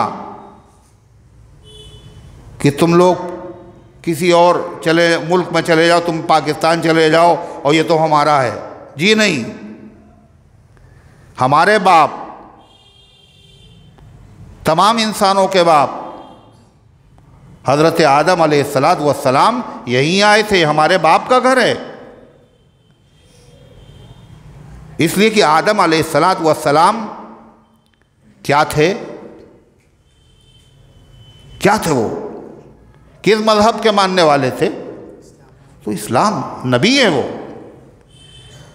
کہ تم لوگ کسی اور ملک میں چلے جاؤ، تم پاکستان چلے جاؤ اور یہ تو ہمارا ہے. جی نہیں، ہمارے باپ، تمام انسانوں کے باپ حضرت آدم علیہ السلام یہیں آئے تھے، ہمارے باپ کا گھر ہے. اس لیے کہ آدم علیہ السلام کیا تھے؟ کیا تھے وہ؟ کس مذہب کے ماننے والے تھے؟ تو اسلام. نبی ہیں وہ.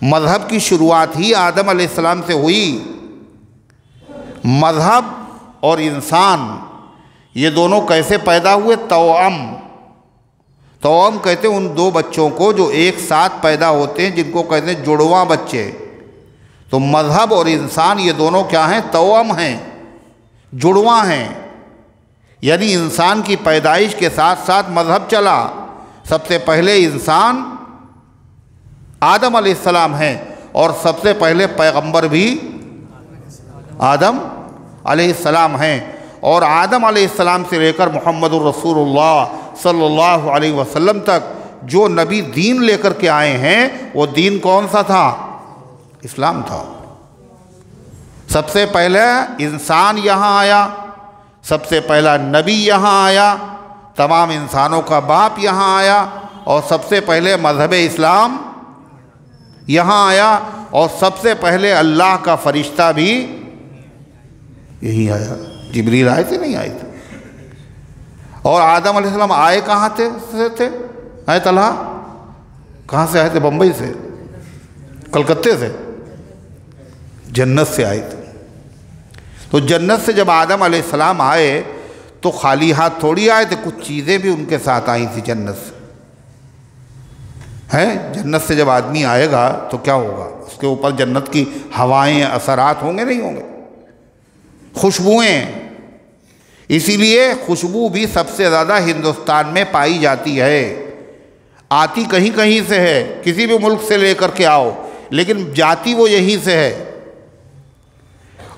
مذہب کی شروعات ہی آدم علیہ السلام سے ہوئی. مذہب اور انسان یہ دونوں کیسے پیدا ہوئے؟ توأم کہتے ہیں ان دو بچوں کو جو ایک ساتھ پیدا ہوتے ہیں، جن کو کہتے ہیں جڑواں بچے. تو مذہب اور انسان یہ دونوں کیا ہیں؟ توأم ہیں، جڑواں ہیں. یعنی انسان کی پیدائش کے ساتھ ساتھ مذہب چلا. سب سے پہلے انسان آدم علیہ السلام ہیں، اور سب سے پہلے پیغمبر بھی آدم علیہ السلام ہیں. اور آدم علیہ السلام سے لے کر محمد الرسول اللہ صلی اللہ علیہ وسلم تک جو نبی دین لے کر کے آئے ہیں وہ دین کون سا تھا؟ اسلام تھا. سب سے پہلے انسان یہاں آیا، سب سے پہلا نبی یہاں آیا، تمام انسانوں کا باپ یہاں آیا، اور سب سے پہلے مذہب اسلام یہاں آیا اور سب سے پہلے اللہ کا فرشتہ بھی یہی آیا. جبریل آئے تھے نہیں آئے تھے. اور آدم علیہ السلام آئے کہاں تھے؟ آئے طلحہ کہاں سے آئے تھے؟ بمبئی سے، کلکتے سے، جنت سے آئے تھے. تو جنت سے جب آدم علیہ السلام آئے تو خالی ہاتھ تھوڑی آئے تھے، کچھ چیزیں بھی ان کے ساتھ آئی تھی جنت سے. جنت سے جب آدمی آئے گا تو کیا ہوگا؟ اس کے اوپر جنت کی ہوائیں، اثرات ہوں گے نہیں ہوں گے؟ خوشبوئیں. اسی لیے خوشبو بھی سب سے زیادہ ہندوستان میں پائی جاتی ہے. آتی کہیں کہیں سے ہے، کسی بھی ملک سے لے کر کے آؤ، لیکن جاتی وہ یہیں سے ہے،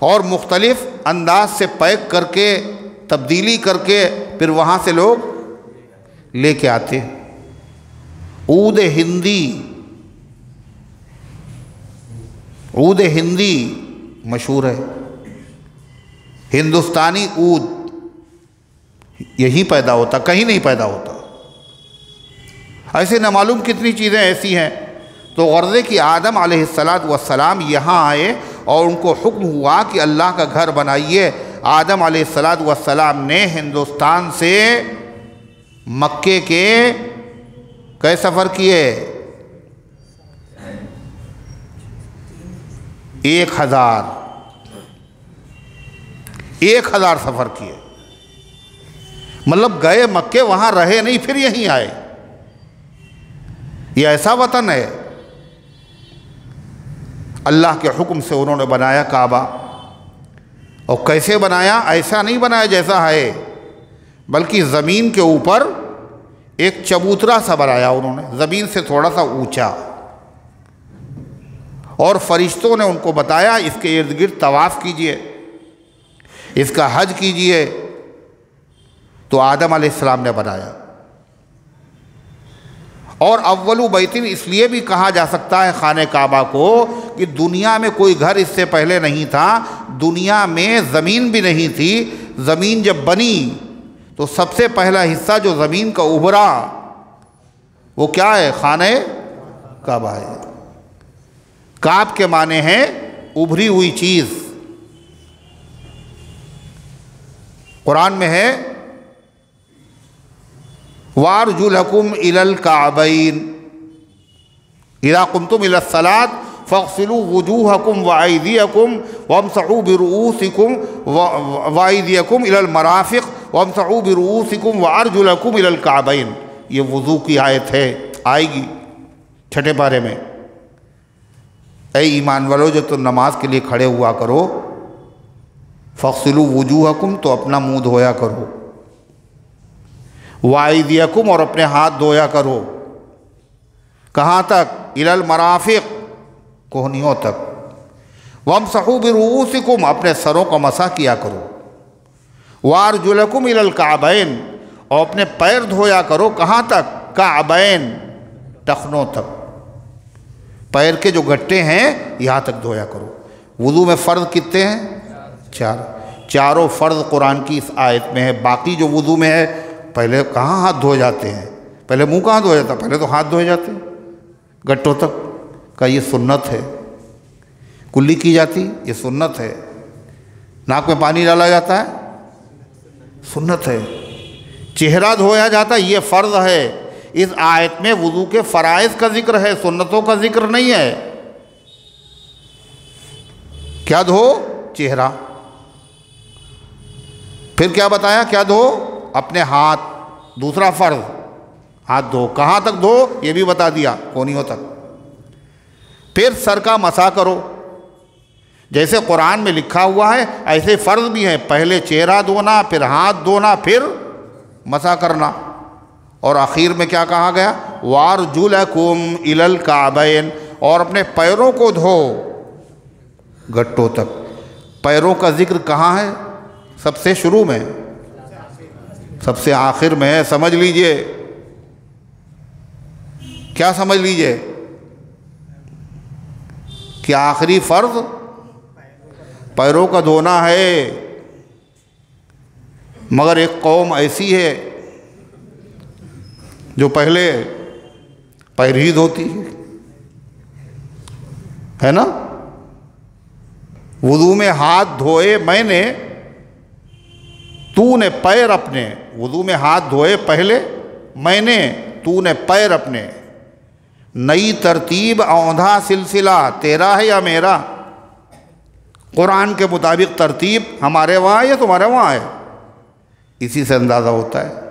اور مختلف انداز سے پیک کر کے، تبدیلی کر کے پھر وہاں سے لوگ لے کے آتے. عود ہندی مشہور ہے. ہندوستانی عود یہی پیدا ہوتا، کہیں نہیں پیدا ہوتا. ایسے نہ معلوم کتنی چیزیں ایسی ہیں. تو غرضے کہ آدم علیہ السلام یہاں آئے اور ان کو حکم ہوا کہ اللہ کا گھر بنائیے. آدم علیہ السلام نے ہندوستان سے مکے کے کئے سفر کیے؟ 1000 سفر کیے. مطلب گئے مکے، وہاں رہے نہیں، پھر یہیں آئے. یہ ایسا وطن ہے. اللہ کے حکم سے انہوں نے بنایا کعبہ. اور کیسے بنایا؟ ایسا نہیں بنایا جیسا ہے، بلکہ زمین کے اوپر ایک چبوترا سا بنایا انہوں نے، زمین سے تھوڑا سا اونچا. اور فرشتوں نے ان کو بتایا اس کے ارد گرد طواف کیجئے، اس کا حج کیجئے. تو آدم علیہ السلام نے بنایا. اور اول بیت اس لیے بھی کہا جا سکتا ہے خانہ کعبہ کو کہ دنیا میں کوئی گھر اس سے پہلے نہیں تھا. دنیا میں زمین بھی نہیں تھی. زمین جب بنی تو سب سے پہلا حصہ جو زمین کا ابھرا وہ کیا ہے؟ خانہ کعبہ ہے. کعب کے معنی ہے ابھری ہوئی چیز. قرآن میں ہے وَأَرْجُلَكُمْ إِلَى الْكَعْبَيْنِ إِذَا قُمْتُمْ إِلَى الصَّلَاةِ فَاغْسِلُوا وُجُوهَكُمْ وَأَيْدِيَكُمْ وَامْسَحُوا بِرُؤُوسِكُمْ وَأَيْدِيَكُمْ إِلَى الْمَرَافِقِ وَامْسَحُوا بِرُؤُوسِكُمْ وَأَرْجُلَكُمْ إِلَى الْكَعْبَيْنِ. یہ وضو کی آیت ہے، آئے گی 6 پارے میں. اے ایمان والو، جو تم نماز کے لیے کھڑے ہوا کرو، فَاغْسِلُوا وُجُوهَكُمْ تو اپنا منہ دھویا کرو، وَأَيْدِيَكُمْ اور اپنے ہاتھ دھویا کرو. کہاں تک؟ إِلَى الْمَرَافِقِ کوہنیوں تک. وَامْسَحُوا بِرُؤُوسِكُمْ اپنے سروں کو مسح کیا کرو. وَأَرْجُلَكُمْ إِلَى الْكَعْبَيْنِ اور اپنے پیر دھویا کرو. کہاں تک؟ کعبین ٹخنوں تک. پیر کے جو گٹے ہیں یہاں تک دھویا کرو. وضو میں فرض کتنے ہیں؟ 4. چاروں فرض قرآن کی اس آیت میں ہے. باقی جو وضو میں ہے، پہلے کہاں ہاتھ دھوئے جاتے ہیں؟ پہلے منہ کہاں دھویا جاتا؟ پہلے تو ہاتھ دھوئے جاتے ہیں گٹوں تک. کا یہ سنت ہے. کلی کی جاتی، یہ سنت ہے. ناک میں پانی ڈالا جاتا ہے، سنت ہے. چہرہ دھویا جاتا ہے، یہ فرض ہے. اس آیت میں وضو کے فرائض کا ذکر ہے، سنتوں کا ذکر نہیں ہے. کیا دھو؟ چہرہ. پھر کیا بتایا؟ کیا دھو؟ اپنے ہاتھ. دوسرا فرض ہاتھ دھو. کہاں تک دھو؟ یہ بھی بتا دیا، کونیوں تک. پھر سر کا مسح کرو. جیسے قرآن میں لکھا ہوا ہے ایسے فرض بھی ہیں. پہلے چہرہ دھونا، پھر ہاتھ دھونا، پھر مسح کرنا. اور آخر میں کیا کہا گیا؟ وَأَرْجُلَكُمْ إِلَى الْكَعْبَيْنِ اور اپنے پیروں کو دھو گٹوں تک. پیروں کا ذکر کہاں ہے؟ سب سے شروع میں، سب سے آخر میں ہے. سمجھ لیجئے. کیا سمجھ لیجئے؟ کہ آخری فرض پیروں کا دھونا ہے. مگر ایک قوم ایسی ہے جو پہلے پیر ہی دھوتی ہے. ہے نا؟ وضو میں ہاتھ دھوئے میں نے، تو نے پیر اپنے، وضو میں ہاتھ دھوئے پہلے میں نے، تو نے پیر اپنے، نئی ترتیب اوندھا سلسلہ تیرا ہے یا میرا؟ قرآن کے مطابق ترتیب ہمارے وہاں ہے یا تمہارے وہاں ہے؟ اسی سے اندازہ ہوتا ہے۔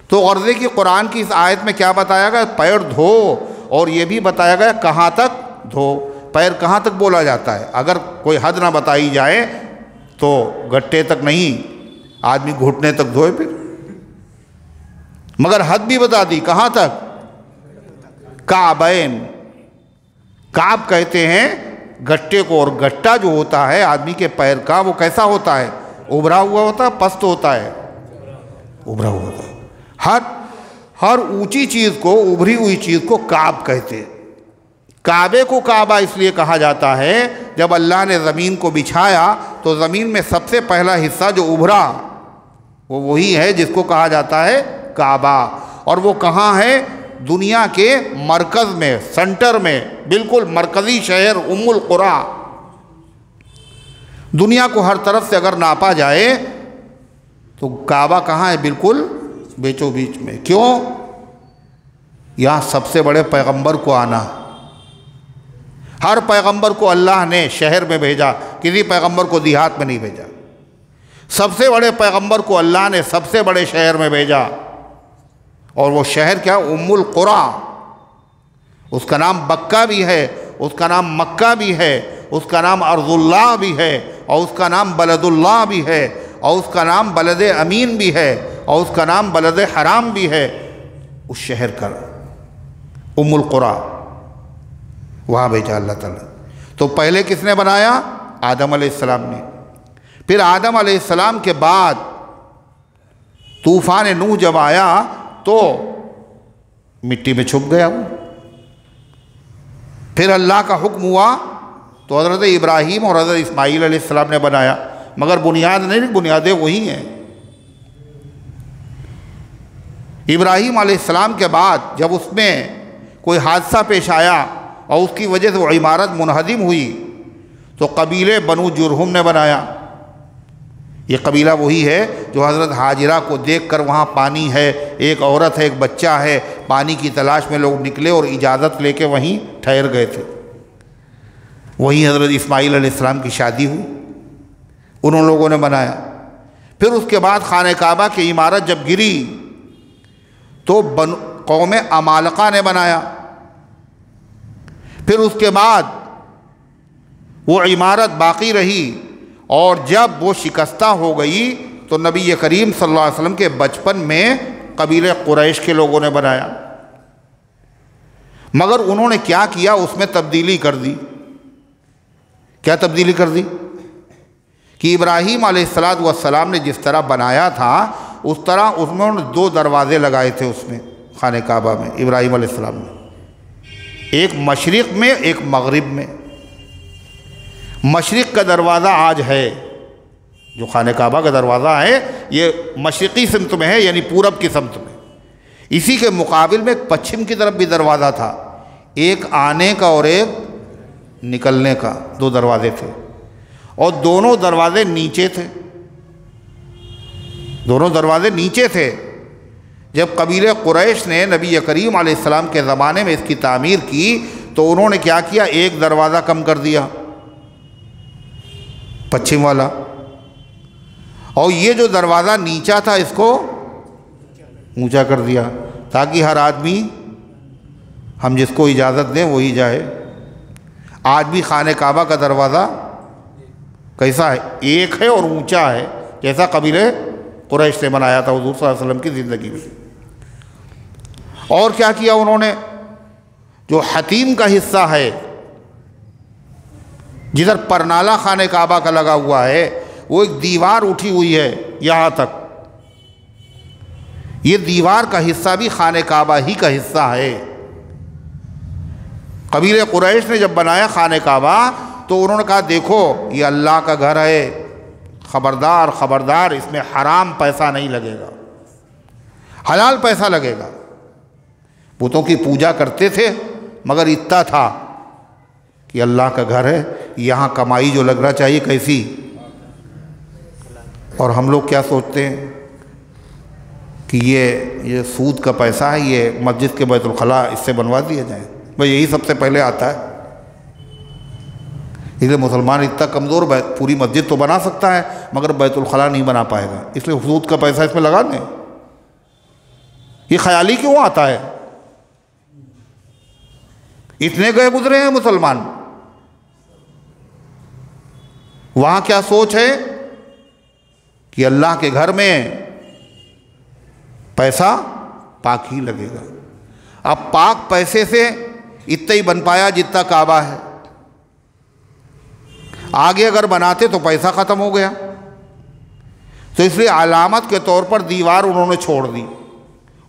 تو غرضے کی قرآن کی اس آیت میں کیا بتایا گیا؟ پیر دھو، اور یہ بھی بتایا گیا کہاں تک دھو۔ پیر کہاں تک بولا جاتا ہے؟ اگر کوئی حد نہ بتائی جائے تو گٹے تک نہیں، آدمی گھٹنے تک دھوئے پھر، مگر حد بھی بتا دی کہاں تک؟ کعبین۔ کعب کہتے ہیں گٹے کو، اور گٹا جو ہوتا ہے آدمی کے پیر کا وہ کیسا ہوتا ہے؟ ابھرا ہوا ہوتا ہے، پست ہوتا ہے، ابھرا ہوا ہوتا ہے۔ ہر اونچی چیز کو، ابھری ہوئی چیز کو کعب کہتے ہیں۔ کعبے کو کعبہ اس لیے کہا جاتا ہے، جب اللہ نے زمین کو بچھایا تو زمین میں سب سے پہلا حصہ جو ابھرا وہ وہی ہے جس کو کہا جاتا ہے کعبہ۔ اور وہ کہاں ہے؟ دنیا کے مرکز میں، سنٹر میں، بالکل مرکزی شہر ام القریٰ۔ دنیا کو ہر طرف سے اگر ناپا جائے تو کعبہ کہاں ہے؟ بالکل بیچو بیچ میں۔ کیوں؟ یہاں سب سے بڑے پیغمبر کو آنا، ہر پیغمبر کو اللہ نے شہر میں بھیجا، کسی پیغمبر کو دیہات میں نہیں بھیجا۔ سب سے بڑے پیغمبر کو اللہ نے سب سے بڑے شہر میں بھیجا، اور وہ شہر کیا؟ ام القریٰ۔ اس کا نام بکہ بھی ہے، اس کا نام مکہ بھی ہے، اس کا نام ارض اللہ بھی ہے، اور اس کا نام بلد اللہ بھی ہے، اور اس کا نام بلد امین بھی ہے، اور اس کا نام بلد حرام بھی ہے۔ اس شہر کا ام القریٰ، وہاں بھیجا اللہ تعالیٰ۔ تو پہلے کس نے بنایا؟ آدم علیہ السلام نے۔ پھر آدم علیہ السلام کے بعد طوفان نوح جب آیا تو مٹی میں چھپ گیا وہ۔ پھر اللہ کا حکم ہوا تو حضرت ابراہیم اور حضرت اسماعیل علیہ السلام نے بنایا، مگر بنیاد نہیں، بنیادیں وہی ہیں۔ ابراہیم علیہ السلام کے بعد جب اس میں کوئی حادثہ پیش آیا اور اس کی وجہ سے وہ عمارت منہدم ہوئی تو قبیلے بنو جرہم نے بنایا۔ یہ قبیلہ وہی ہے جو حضرت ہاجرہ کو دیکھ کر وہاں پانی ہے، ایک عورت ہے، ایک بچہ ہے، پانی کی تلاش میں لوگ نکلے اور اجازت لے کے وہیں ٹھہر گئے تھے۔ وہیں حضرت اسماعیل علیہ السلام کی شادی ہوئی، انہوں لوگوں نے بنایا۔ پھر اس کے بعد خانہ کعبہ کی عمارت جب گری تو قوم عمالقہ نے بنایا۔ پھر اس کے بعد وہ عمارت باقی رہی، اور جب وہ شکستہ ہو گئی تو نبی کریم صلی اللہ علیہ وسلم کے بچپن میں قبیلے قریش کے لوگوں نے بنایا۔ مگر انہوں نے کیا کیا؟ اس میں تبدیلی کر دی۔ کیا تبدیلی کر دی؟ کہ ابراہیم علیہ السلام نے جس طرح بنایا تھا اس طرح اس میں انہوں نے 2 دروازے لگائے تھے اس میں، خانہ کعبہ میں ابراہیم علیہ السلام نے، ایک مشرق میں ایک مغرب میں۔ مشرق کا دروازہ آج ہے، جو خانہ کعبہ کا دروازہ ہے یہ مشرقی سمت میں ہے، یعنی پورب کی سمت میں۔ اسی کے مقابل میں ایک پچھم کی طرف بھی دروازہ تھا، ایک آنے کا اور ایک نکلنے کا، 2 دروازے تھے، اور دونوں دروازے نیچے تھے، دونوں دروازے نیچے تھے۔ جب قبیلہ قریش نے نبی کریم علیہ السلام کے زمانے میں اس کی تعمیر کی تو انہوں نے کیا کیا؟ ایک دروازہ کم کر دیا، پچھم والا، اور یہ جو دروازہ نیچا تھا اس کو اونچا کر دیا تاکہ ہر آدمی، ہم جس کو اجازت دیں وہی جائے۔ آج بھی خانہ کعبہ کا دروازہ کیسا ہے؟ ایک ہے اور اونچا ہے، جیسا قبیلہ قریش نے بنایا تھا حضور صلی اللہ علیہ وسلم کی زندگی میں۔ اور کیا کیا انہوں نے؟ جو حتیم کا حصہ ہے، جدھر پرنالہ خانہ کعبہ کا لگا ہوا ہے، وہ ایک دیوار اٹھی ہوئی ہے یہاں تک، یہ دیوار کا حصہ بھی خانہ کعبہ ہی کا حصہ ہے۔ قبیلہ قریش نے جب بنایا خانہ کعبہ تو انہوں نے کہا دیکھو یہ اللہ کا گھر ہے، خبردار خبردار، اس میں حرام پیسہ نہیں لگے گا، حلال پیسہ لگے گا۔ بتوں کی پوجا کرتے تھے مگر اتنا تھا کہ اللہ کا گھر ہے، یہاں کمائی جو لگنا چاہیے کیسی، اور ہم لوگ کیا سوچتے ہیں کہ یہ سود کا پیسہ ہے، یہ مسجد کے بیت الخلا اس سے بنوا دیا جائیں، بھئی یہی سب سے پہلے آتا ہے۔ اس لیے مسلمان اتنا کمزور، پوری مسجد تو بنا سکتا ہے مگر بیت الخلا نہیں بنا پائے گا، اس لیے سود کا پیسہ اس میں لگا دیں۔ یہ خیالی کیوں آتا ہے؟ اتنے گئے گزرے ہیں مسلمان، وہاں کیا سوچ ہے کہ اللہ کے گھر میں پیسہ پاک ہی لگے گا۔ اب پاک پیسے سے اتنا ہی بن پایا جتنا کعبہ ہے، آگے اگر بناتے تو پیسہ ختم ہو گیا، تو اس لیے علامت کے طور پر دیوار انہوں نے چھوڑ دی،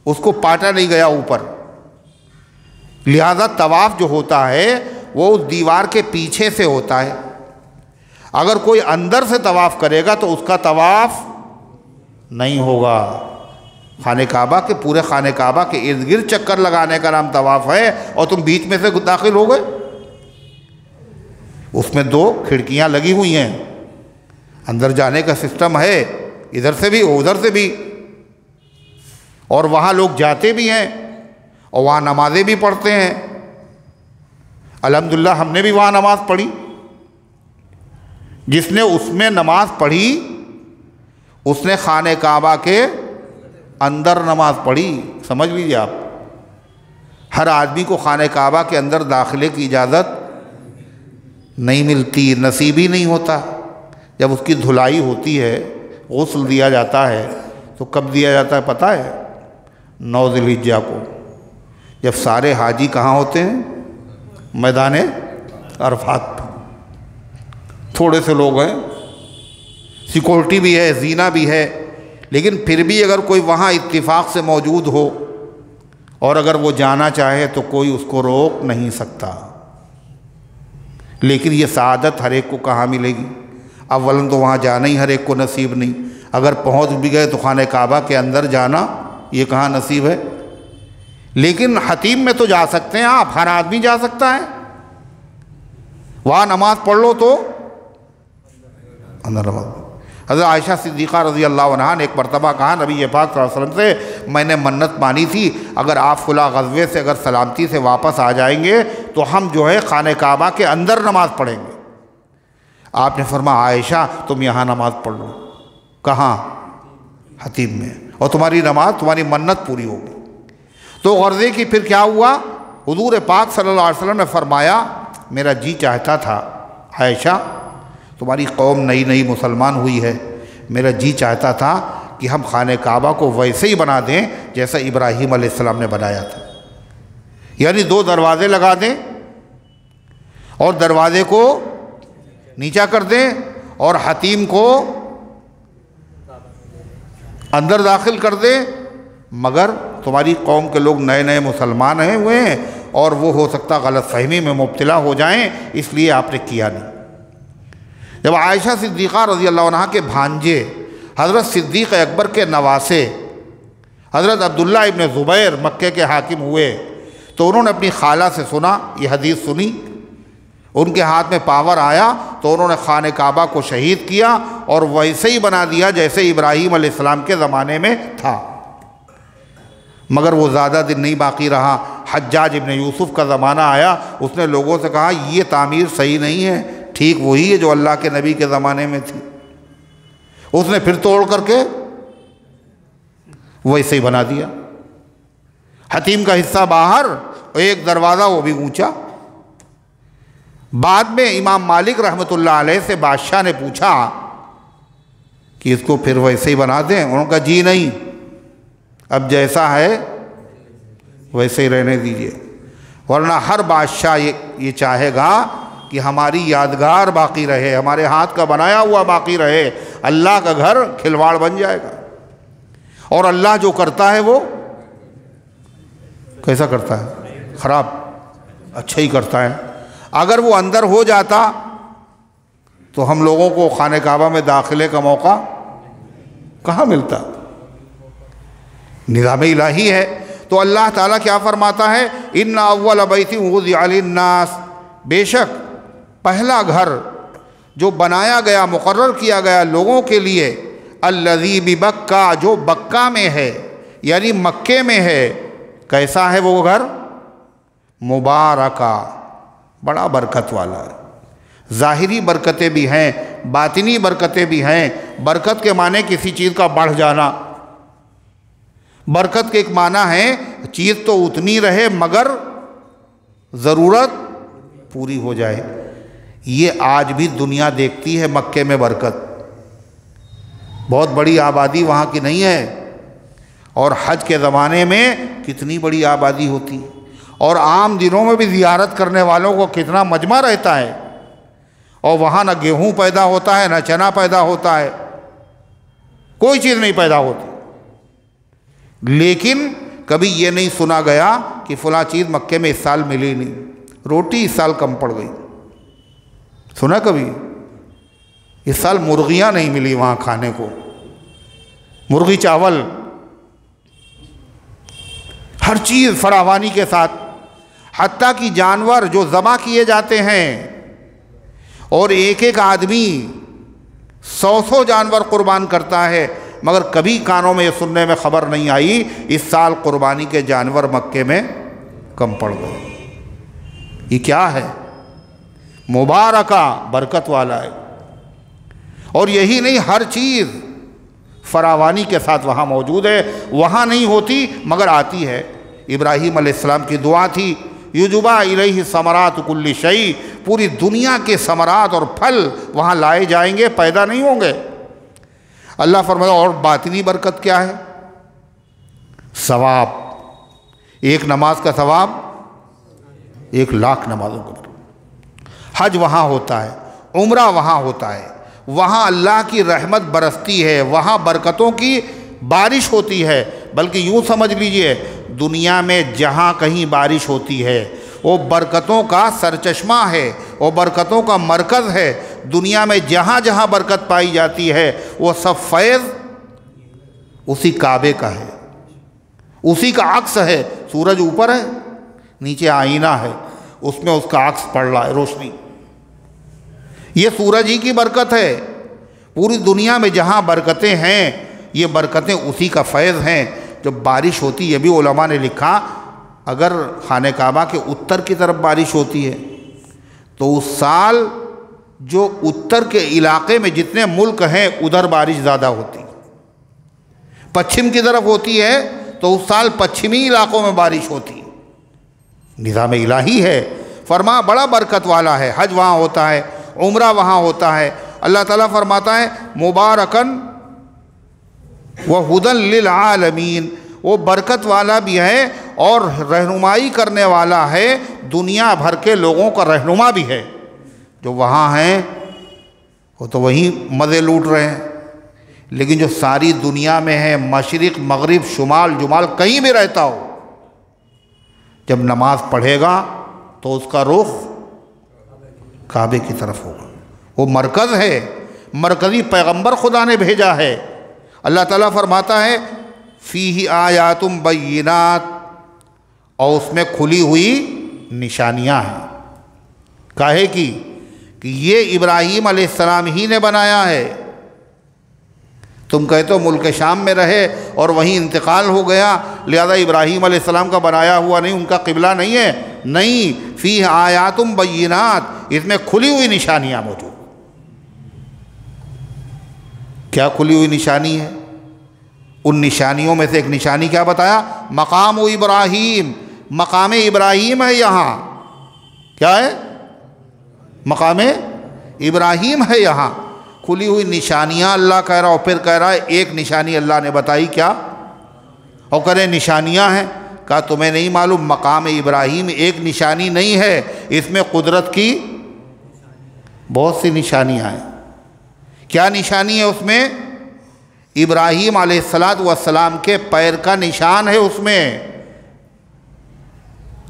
اس کو پاٹا نہیں گیا اوپر، لہذا طواف جو ہوتا ہے وہ اس دیوار کے پیچھے سے ہوتا ہے۔ اگر کوئی اندر سے طواف کرے گا تو اس کا طواف نہیں ہوگا۔ خانہ کعبہ کے پورے خانہ کعبہ کے ارد گرد چکر لگانے کا نام طواف ہے، اور تم بیچ میں سے داخل ہو گئے۔ اس میں 2 کھڑکیاں لگی ہوئی ہیں، اندر جانے کا سسٹم ہے، ادھر سے بھی ادھر سے بھی، اور وہاں لوگ جاتے بھی ہیں اور وہاں نمازیں بھی پڑھتے ہیں۔ الحمدللہ ہم نے بھی وہاں نماز پڑھی، جس نے اس میں نماز پڑھی اس نے خانہ کعبہ کے اندر نماز پڑھی۔ سمجھ لیجیے آپ، ہر آدمی کو خانہ کعبہ کے اندر داخلے کی اجازت نہیں ملتی، نصیب ہی نہیں ہوتا۔ جب اس کی دھلائی ہوتی ہے، غسل دیا جاتا ہے، تو کب دیا جاتا ہے پتہ ہے؟ 9 ذی الحجہ کو، جب سارے حاجی کہاں ہوتے ہیں؟ میدان عرفات پہ۔ تھوڑے سے لوگ ہیں، سیکورٹی بھی ہے، زینہ بھی ہے، لیکن پھر بھی اگر کوئی وہاں اتفاق سے موجود ہو اور اگر وہ جانا چاہے تو کوئی اس کو روک نہیں سکتا۔ لیکن یہ سعادت ہر ایک کو کہاں ملے گی؟ اولاً تو وہاں جانا ہی ہر ایک کو نصیب نہیں، اگر پہنچ بھی گئے تو خانہ کعبہ کے اندر جانا یہ کہاں نصیب ہے؟ لیکن حتیم میں تو جا سکتے ہیں آپ، ہر آدمی جا سکتا ہے، وہاں نماز پڑھ لو تو اندر نماز۔ حضرت عائشہ صدیقہ رضی اللہ عنہا نے ایک مرتبہ کہا نبی پاک صلی اللہ علیہ وسلم سے، میں نے منت مانی تھی اگر آپ فلاں غزوے سے اگر سلامتی سے واپس آ جائیں گے تو ہم جو ہے خانہ کعبہ کے اندر نماز پڑھیں گے۔ آپ نے فرمایا عائشہ تم یہاں نماز پڑھ لو۔ کہاں؟ حتیم میں، اور تمہاری نماز، تمہاری منت پوری ہوگی۔ تو غرضے کی پھر کیا ہوا؟ حضور پاک صلی اللہ علیہ وسلم نے فرمایا میرا جی چاہتا تھا عائشہ، تمہاری قوم نئی مسلمان ہوئی ہے، میرا جی چاہتا تھا کہ ہم خانہ کعبہ کو ویسے ہی بنا دیں جیسا ابراہیم علیہ السلام نے بنایا تھا، یعنی 2 دروازے لگا دیں اور دروازے کو نیچا کر دیں اور حتیم کو اندر داخل کر دیں، مگر تمہاری قوم کے لوگ نئے مسلمان ہوئے ہیں اور وہ ہو سکتا غلط فہمی میں مبتلا ہو جائیں، اس لیے آپ نے کیا نہیں۔ جب عائشہ صدیقہ رضی اللہ عنہ کے بھانجے حضرت صدیق اکبر کے نواسے حضرت عبداللہ ابن زبیر مکے کے حاکم ہوئے تو انہوں نے اپنی خالہ سے سنا، یہ حدیث سنی، ان کے ہاتھ میں پاور آیا تو انہوں نے خانہ کعبہ کو شہید کیا اور ویسے ہی بنا دیا جیسے ابراہیم علیہ السلام کے زمانے میں تھا۔ مگر وہ زیادہ دن نہیں باقی رہا، حجاج ابن یوسف کا زمانہ آیا، اس نے لوگوں سے کہا یہ تعمیر صحیح نہیں ہے، ٹھیک وہی ہے جو اللہ کے نبی کے زمانے میں تھی۔ اس نے پھر توڑ کر کے ویسے ہی بنا دیا، حتیم کا حصہ باہر، ایک دروازہ وہ بھی اونچا۔ بعد میں امام مالک رحمۃ اللہ علیہ سے بادشاہ نے پوچھا کہ اس کو پھر ویسے ہی بنا دیں، انہوں نے کہا جی نہیں، اب جیسا ہے ویسے ہی رہنے دیجئے، ورنہ ہر بادشاہ یہ چاہے گا کہ ہماری یادگار باقی رہے، ہمارے ہاتھ کا بنایا ہوا باقی رہے، اللہ کا گھر کھلواڑ بن جائے گا۔ اور اللہ جو کرتا ہے وہ کیسا کرتا ہے؟ خراب، اچھا ہی کرتا ہے۔ اگر وہ اندر ہو جاتا تو ہم لوگوں کو خانہ کعبہ میں داخلے کا موقع کہاں ملتا؟ نظام الہی ہے۔ تو اللہ تعالیٰ کیا فرماتا ہے؟ ان اول بیت وضع للناس، بے شک پہلا گھر جو بنایا گیا، مقرر کیا گیا لوگوں کے لیے، الذی ببکہ، جو بکہ میں ہے یعنی مکے میں ہے۔ کیسا ہے وہ گھر؟ مبارکہ، بڑا برکت والا ہے۔ ظاہری برکتیں بھی ہیں، باطنی برکتیں بھی ہیں۔ برکت کے معنی کسی چیز کا بڑھ جانا، برکت کے ایک معنی ہے چیز تو اتنی رہے مگر ضرورت پوری ہو جائے۔ یہ آج بھی دنیا دیکھتی ہے مکے میں برکت، بہت بڑی آبادی وہاں کی نہیں ہے، اور حج کے زمانے میں کتنی بڑی آبادی ہوتی، اور عام دنوں میں بھی زیارت کرنے والوں کو کتنا مجمع رہتا ہے، اور وہاں نہ گیہوں پیدا ہوتا ہے، نہ چنا پیدا ہوتا ہے، کوئی چیز نہیں پیدا ہوتی، لیکن کبھی یہ نہیں سنا گیا کہ فلاں چیز مکے میں اس سال ملی نہیں، روٹی اس سال کم پڑ گئی، سنا کبھی؟ اس سال مرغیاں نہیں ملی وہاں کھانے کو، مرغی چاول، ہر چیز فراوانی کے ساتھ، حتیٰ کہ جانور جو ذبح کیے جاتے ہیں، اور ایک ایک آدمی 100 جانور قربان کرتا ہے، مگر کبھی کانوں میں یہ سننے میں خبر نہیں آئی اس سال قربانی کے جانور مکے میں کم پڑ گئے۔ یہ کیا ہے؟ مبارکہ، برکت والا ہے۔ اور یہی نہیں، ہر چیز فراوانی کے ساتھ وہاں موجود ہے، وہاں نہیں ہوتی مگر آتی ہے۔ ابراہیم علیہ السلام کی دعا تھی، یجبا الیہ ثمرات کل شیء، پوری دنیا کے ثمرات اور پھل وہاں لائے جائیں گے، پیدا نہیں ہوں گے۔ اللہ فرمایا اور باطنی برکت کیا ہے؟ ثواب، ایک نماز کا ثواب 1,00,000 نمازوں کا۔ حج وہاں ہوتا ہے، عمرہ وہاں ہوتا ہے، وہاں اللہ کی رحمت برستی ہے، وہاں برکتوں کی بارش ہوتی ہے۔ بلکہ یوں سمجھ لیجئے، دنیا میں جہاں کہیں بارش ہوتی ہے وہ برکتوں کا سرچشمہ ہے، وہ برکتوں کا مرکز ہے۔ دنیا میں جہاں جہاں برکت پائی جاتی ہے وہ سب فیض اسی کعبے کا ہے، اسی کا عکس ہے۔ سورج اوپر ہے، نیچے آئینہ ہے، اس میں اس کا عکس پڑ رہا ہے، روشنی، یہ سورج ہی کی برکت ہے۔ پوری دنیا میں جہاں برکتیں ہیں یہ برکتیں اسی کا فیض ہیں۔ جب بارش ہوتی، یہ بھی علماء نے لکھا، اگر خانہ کعبہ کے اتر کی طرف بارش ہوتی ہے تو اس سال جو اتر کے علاقے میں جتنے ملک ہیں ادھر بارش زیادہ ہوتی، پچھم کی طرف ہوتی ہے تو اس سال پچھمی علاقوں میں بارش ہوتی۔ نظام الہی ہے۔ فرما بڑا برکت والا ہے۔ حج وہاں ہوتا ہے، عمرہ وہاں ہوتا ہے۔ اللہ تعالیٰ فرماتا ہے مبارکن وہدی للعالمین، وہ برکت والا بھی ہے اور رہنمائی کرنے والا ہے، دنیا بھر کے لوگوں کا رہنما بھی ہے۔ جو وہاں ہیں وہ تو وہیں مزے لوٹ رہے ہیں، لیکن جو ساری دنیا میں ہے، مشرق مغرب شمال جمال کہیں بھی رہتا ہو، جب نماز پڑھے گا تو اس کا رخ کعبے کی طرف ہوگا۔ وہ مرکز ہے، مرکزی پیغمبر خدا نے بھیجا ہے۔ اللہ تعالیٰ فرماتا ہے فیہ آیات بینات، اور اس میں کھلی ہوئی نشانیاں ہیں۔ کاہے کی؟ کہ یہ ابراہیم علیہ السلام ہی نے بنایا ہے۔ تم کہتے ہو ملک شام میں رہے اور وہیں انتقال ہو گیا لہذا ابراہیم علیہ السلام کا بنایا ہوا نہیں، ان کا قبلہ نہیں ہے۔ نہیں، فیہ آیات بینات، اس میں کھلی ہوئی نشانیاں موجود۔ کیا کھلی ہوئی نشانی ہے؟ ان نشانیوں میں سے ایک نشانی کیا بتایا؟ مقام ابراہیم، مقام ابراہیم ہے یہاں۔ کیا ہے؟ مقام ابراہیم ہے یہاں۔ کھلی ہوئی نشانیاں اللہ کہہ رہا، اور پھر کہہ رہا ہے ایک نشانی اللہ نے بتائی، کیا؟ اور کرے نشانیاں ہیں، کہا تمہیں نہیں معلوم مقام ابراہیم ایک نشانی نہیں ہے، اس میں قدرت کی بہت سی نشانیاں ہیں۔ کیا نشانی ہے اس میں؟ ابراہیم علیہ السلام کے پیر کا نشان ہے اس میں،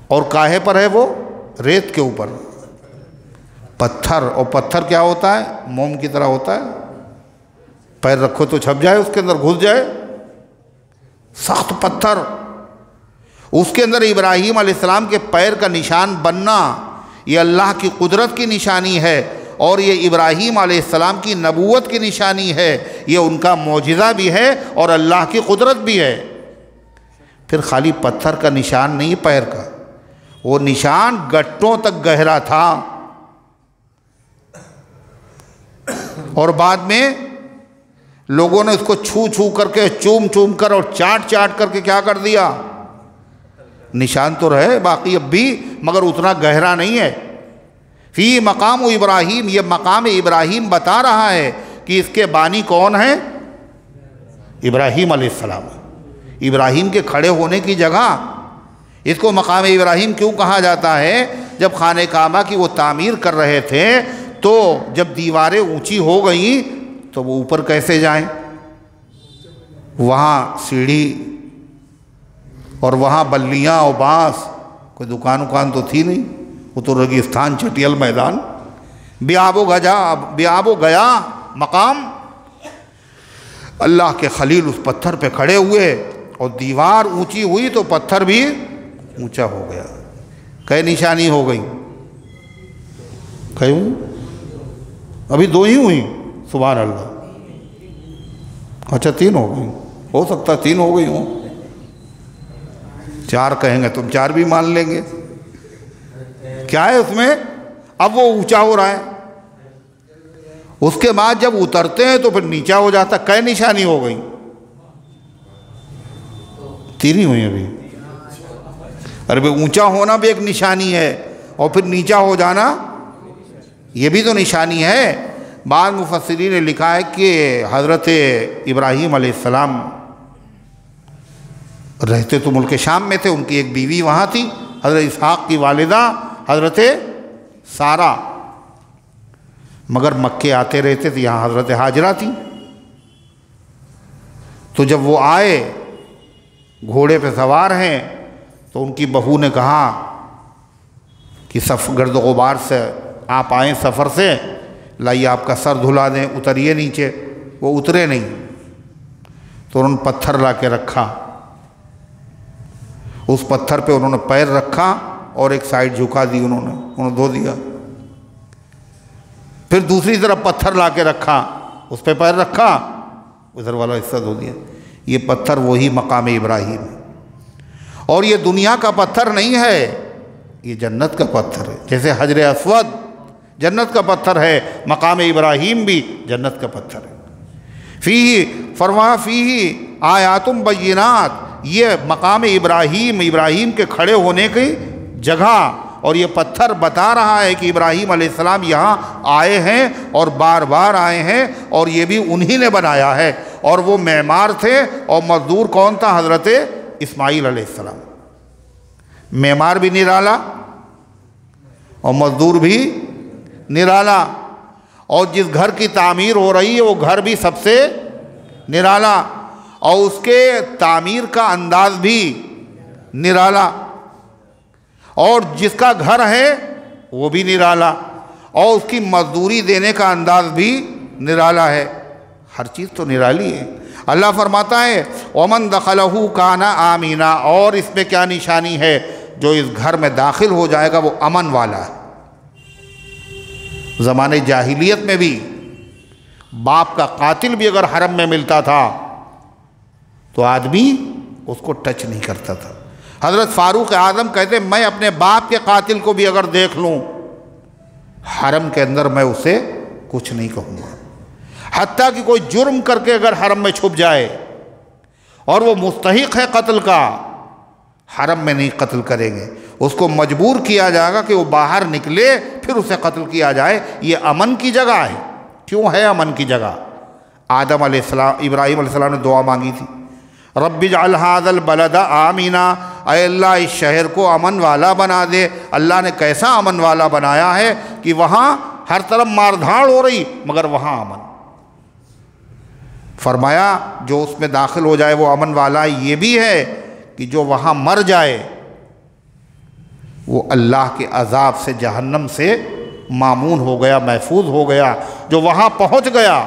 اور کاہے پر ہے وہ؟ ریت کے اوپر، پتھر۔ اور پتھر کیا ہوتا ہے؟ موم کی طرح ہوتا ہے، پیر رکھو تو چھپ جائے، اس کے اندر گھس جائے، سخت پتھر۔ اس کے اندر ابراہیم علیہ السلام کے پیر کا نشان بننا، یہ اللہ کی قدرت کی نشانی ہے، اور یہ ابراہیم علیہ السلام کی نبوت کی نشانی ہے، یہ ان کا معجزہ بھی ہے اور اللہ کی قدرت بھی ہے۔ پھر خالی پتھر کا نشان نہیں پیر کا، وہ نشان گٹوں تک گہرا تھا، اور بعد میں لوگوں نے اس کو چھو چھو کر کے، چوم چوم کر اور چاٹ چاٹ کر کے کیا کر دیا، نشان تو رہے باقی اب بھی، مگر اتنا گہرا نہیں ہے۔ فی مقام ابراہیم، یہ مقام ابراہیم بتا رہا ہے کہ اس کے بانی کون ہیں؟ ابراہیم علیہ السلام۔ ابراہیم کے کھڑے ہونے کی جگہ، اس کو مقام ابراہیم کیوں کہا جاتا ہے؟ جب خانہ کعبہ کی وہ تعمیر کر رہے تھے تو جب دیواریں اونچی ہو گئیں تو وہ اوپر کیسے جائیں؟ وہاں سیڑھی اور وہاں بلیاں اور بانس، کوئی دکان تو تھی نہیں، وہ تو ریگستان چٹیل میدان، بیاب و گیا مقام۔ اللہ کے خلیل اس پتھر پہ کھڑے ہوئے اور دیوار اونچی ہوئی تو پتھر بھی اونچا ہو گیا۔ کئی نشانی ہو گئی؟ کئی؟ ابھی 2 ہی ہوئی، سبحان اللہ۔ اچھا 3 ہو گئی، ہو سکتا 3 ہو گئی ہوں، 4 کہیں گے تم 4 بھی مان لیں گے۔ کیا ہے اس میں؟ اب وہ اونچا ہو رہا ہے، اس کے بعد جب اترتے ہیں تو پھر نیچا ہو جاتا۔ کئی نشانی ہو گئی؟ 3 ہی ہوئی ابھی۔ ارے اونچا ہونا بھی ایک نشانی ہے، اور پھر نیچا ہو جانا یہ بھی تو نشانی ہے۔ بعض مفسرین نے لکھا ہے کہ حضرت ابراہیم علیہ السلام رہتے تو ملک شام میں تھے، ان کی ایک بیوی وہاں تھی، حضرت اسحاق کی والدہ حضرت سارہ، مگر مکے آتے رہتے تھے، یہاں حضرت ہاجرہ تھی۔ تو جب وہ آئے گھوڑے پہ سوار ہیں تو ان کی بہو نے کہا کہ گرد و غبار سے آپ آئیں سفر سے، لائیے آپ کا سر دھلا دیں، اتریے نیچے۔ وہ اترے نہیں تو انہوں نے پتھر لا کے رکھا، اس پتھر پہ انہوں نے پیر رکھا اور ایک سائیڈ جھکا دی، انہوں نے دھو دیا۔ پھر دوسری طرف پتھر لا کے رکھا، اس پہ پیر رکھا، ادھر والا حصہ دھو دیا۔ یہ پتھر وہی مقام ابراہیم ہے، اور یہ دنیا کا پتھر نہیں ہے، یہ جنت کا پتھر ہے۔ جیسے حجر اسود جنت کا پتھر ہے، مقام ابراہیم بھی جنت کا پتھر ہے۔ فیہ آیات بینات، یہ مقام ابراہیم کے کھڑے ہونے کی جگہ، اور یہ پتھر بتا رہا ہے کہ ابراہیم علیہ السلام یہاں آئے ہیں اور بار بار آئے ہیں، اور یہ بھی انہی نے بنایا ہے، اور وہ معمار تھے، اور مزدور کون تھا؟ حضرت اسماعیل علیہ السلام۔ معمار بھی نرالا اور مزدور بھی نرالا، اور جس گھر کی تعمیر ہو رہی ہے وہ گھر بھی سب سے نرالا، اور اس کے تعمیر کا انداز بھی نرالا، اور جس کا گھر ہے وہ بھی نرالا، اور اس کی مزدوری دینے کا انداز بھی نرالا ہے۔ ہر چیز تو نرالی ہے۔ اللہ فرماتا ہے وَمَن دَخَلَهُ كَانَ آمِنًا، اور اس میں کیا نشانی ہے؟ جو اس گھر میں داخل ہو جائے گا وہ امن والا ہے۔ زمانے جاہلیت میں بھی باپ کا قاتل بھی اگر حرم میں ملتا تھا تو آدمی اس کو ٹچ نہیں کرتا تھا۔ حضرت فاروق اعظم کہتے میں اپنے باپ کے قاتل کو بھی اگر دیکھ لوں حرم کے اندر میں اسے کچھ نہیں کہوں گا، حتیٰ کہ کوئی جرم کر کے اگر حرم میں چھپ جائے اور وہ مستحق ہے قتل کا، حرم میں نہیں قتل کریں گے، اس کو مجبور کیا جائے گا کہ وہ باہر نکلے پھر اسے قتل کیا جائے۔ یہ امن کی جگہ ہے۔ کیوں ہے امن کی جگہ؟ ابراہیم علیہ السلام نے دعا مانگی تھی، رب اجعل ھذا البلد آمنا، اے اللہ اس شہر کو امن والا بنا دے۔ اللہ نے کیسا امن والا بنایا ہے کہ وہاں ہر طرف مار دھاڑ ہو رہی مگر وہاں امن۔ فرمایا جو اس میں داخل ہو جائے وہ امن والا، یہ بھی ہے کہ جو وہاں مر جائے وہ اللہ کے عذاب سے، جہنم سے مامون ہو گیا، محفوظ ہو گیا۔ جو وہاں پہنچ گیا